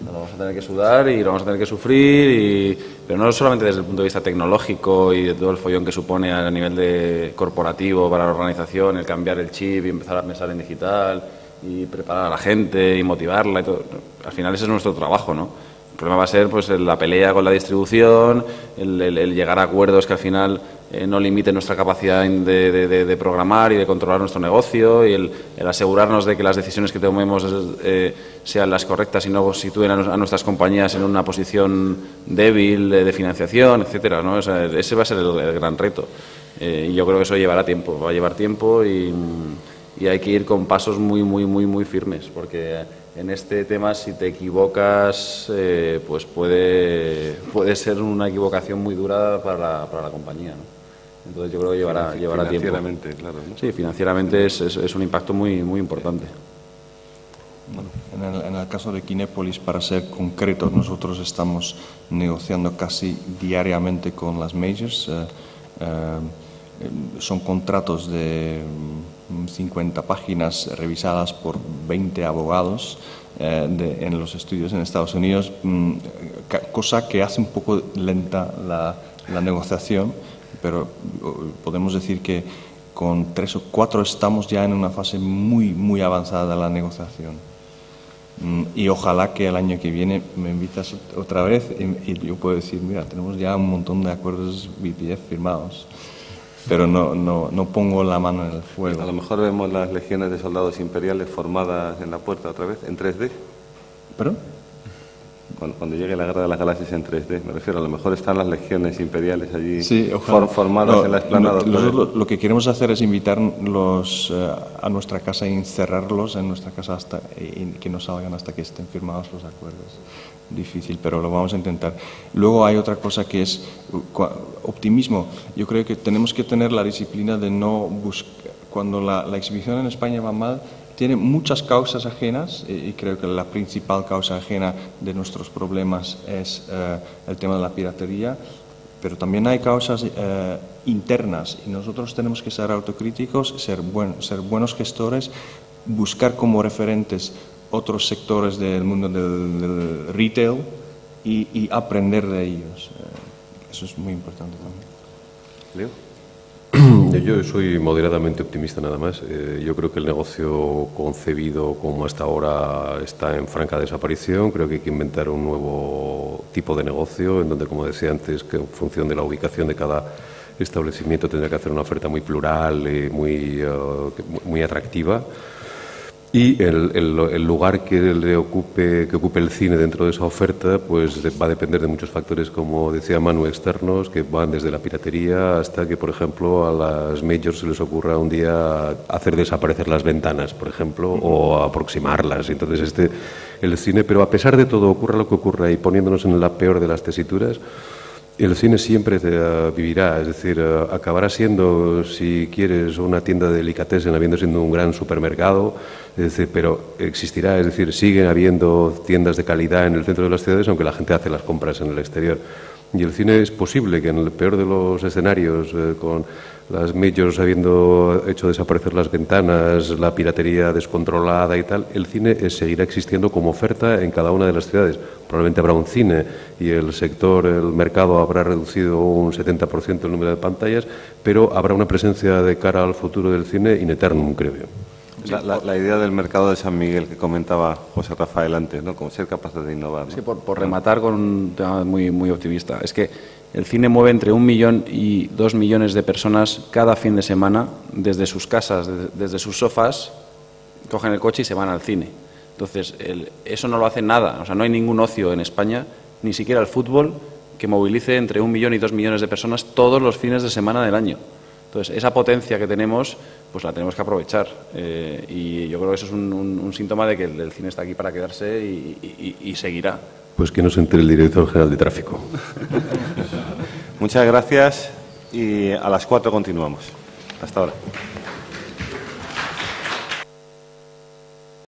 Lo vamos a tener que sudar y lo vamos a tener que sufrir, pero no solamente desde el punto de vista tecnológico y de todo el follón que supone a nivel corporativo para la organización, el cambiar el chip y empezar a pensar en digital y preparar a la gente y motivarla y todo. Al final ese es nuestro trabajo, ¿no? El problema va a ser pues la pelea con la distribución, el llegar a acuerdos que al final no limiten nuestra capacidad de programar y de controlar nuestro negocio, y el asegurarnos de que las decisiones que tomemos sean las correctas y no sitúen a nuestras compañías en una posición débil de financiación, etcétera, ¿no? O sea, ese va a ser el gran reto. Y yo creo que eso llevará tiempo, va a llevar tiempo y hay que ir con pasos muy firmes, porque en este tema si te equivocas pues puede ser una equivocación muy dura para la compañía, ¿no? Entonces yo creo que llevará tiempo. Financieramente, claro, ¿no? Sí, financieramente es un impacto muy importante. Bueno, en el caso de Kinépolis, para ser concretos, nosotros estamos negociando casi diariamente con las majors. Son contratos de 50 páginas revisadas por 20 abogados en los estudios en Estados Unidos, cosa que hace un poco lenta la negociación, pero podemos decir que con 3 o 4 estamos ya en una fase muy avanzada de la negociación. Y ojalá que el año que viene me invitas otra vez y yo puedo decir, mira, tenemos ya un montón de acuerdos BPF firmados. pero no pongo la mano en el fuego. A lo mejor vemos las legiones de soldados imperiales formadas en la puerta otra vez, en 3D. ¿Perdón? Cuando llegue la Guerra de las Galaxias en 3D, me refiero, a lo mejor están las legiones imperiales allí formadas en la explanada. Lo que queremos hacer es invitarlos a nuestra casa y encerrarlos en nuestra casa y que no salgan hasta que estén firmados los acuerdos. Difícil, pero lo vamos a intentar. Luego hay otra cosa que es optimismo. Yo creo que tenemos que tener la disciplina de no buscar. Cuando la exhibición en España va mal, tiene muchas causas ajenas y creo que la principal causa ajena de nuestros problemas es el tema de la piratería, pero también hay causas internas y nosotros tenemos que ser autocríticos, ser buenos gestores, buscar como referentes otros sectores del mundo del retail y aprender de ellos. Eso es muy importante también. ¿Leo? Yo soy moderadamente optimista nada más. Yo creo que el negocio concebido como hasta ahora está en franca desaparición. Creo que hay que inventar un nuevo tipo de negocio en donde, como decía antes, que en función de la ubicación de cada establecimiento tendrá que hacer una oferta muy plural y muy atractiva. Y el lugar que ocupe el cine dentro de esa oferta pues va a depender de muchos factores, como decía Manu, externos, que van desde la piratería hasta que, por ejemplo, a las majors se les ocurra un día hacer desaparecer las ventanas, por ejemplo, o aproximarlas. Entonces el cine, pero a pesar de todo, ocurra lo que ocurra y poniéndonos en la peor de las tesituras, el cine siempre vivirá, es decir, acabará siendo, si quieres, una tienda de delicatessen, habiendo sido un gran supermercado, es decir, pero existirá, es decir, siguen habiendo tiendas de calidad en el centro de las ciudades, aunque la gente hace las compras en el exterior. Y el cine es posible que en el peor de los escenarios, con las majors habiendo hecho desaparecer las ventanas, la piratería descontrolada y tal, el cine seguirá existiendo como oferta en cada una de las ciudades. Probablemente habrá un cine y el mercado habrá reducido un 70% el número de pantallas, pero habrá una presencia de cara al futuro del cine in eternum, creo yo. La idea del mercado de San Miguel que comentaba José Rafael antes, ¿no? Como ser capaces de innovar, ¿no? Sí, por rematar con un tema muy optimista. Es que el cine mueve entre 1 millón y 2 millones de personas cada fin de semana desde sus casas, desde sus sofás, cogen el coche y se van al cine. Entonces, eso no lo hace nada. O sea, no hay ningún ocio en España, ni siquiera el fútbol, que movilice entre 1 millón y 2 millones de personas todos los fines de semana del año. Entonces, esa potencia que tenemos, pues la tenemos que aprovechar. Y yo creo que eso es un síntoma de que el cine está aquí para quedarse y seguirá. Pues que no se entere el director general de tráfico. Muchas gracias y a las 4 continuamos. Hasta ahora.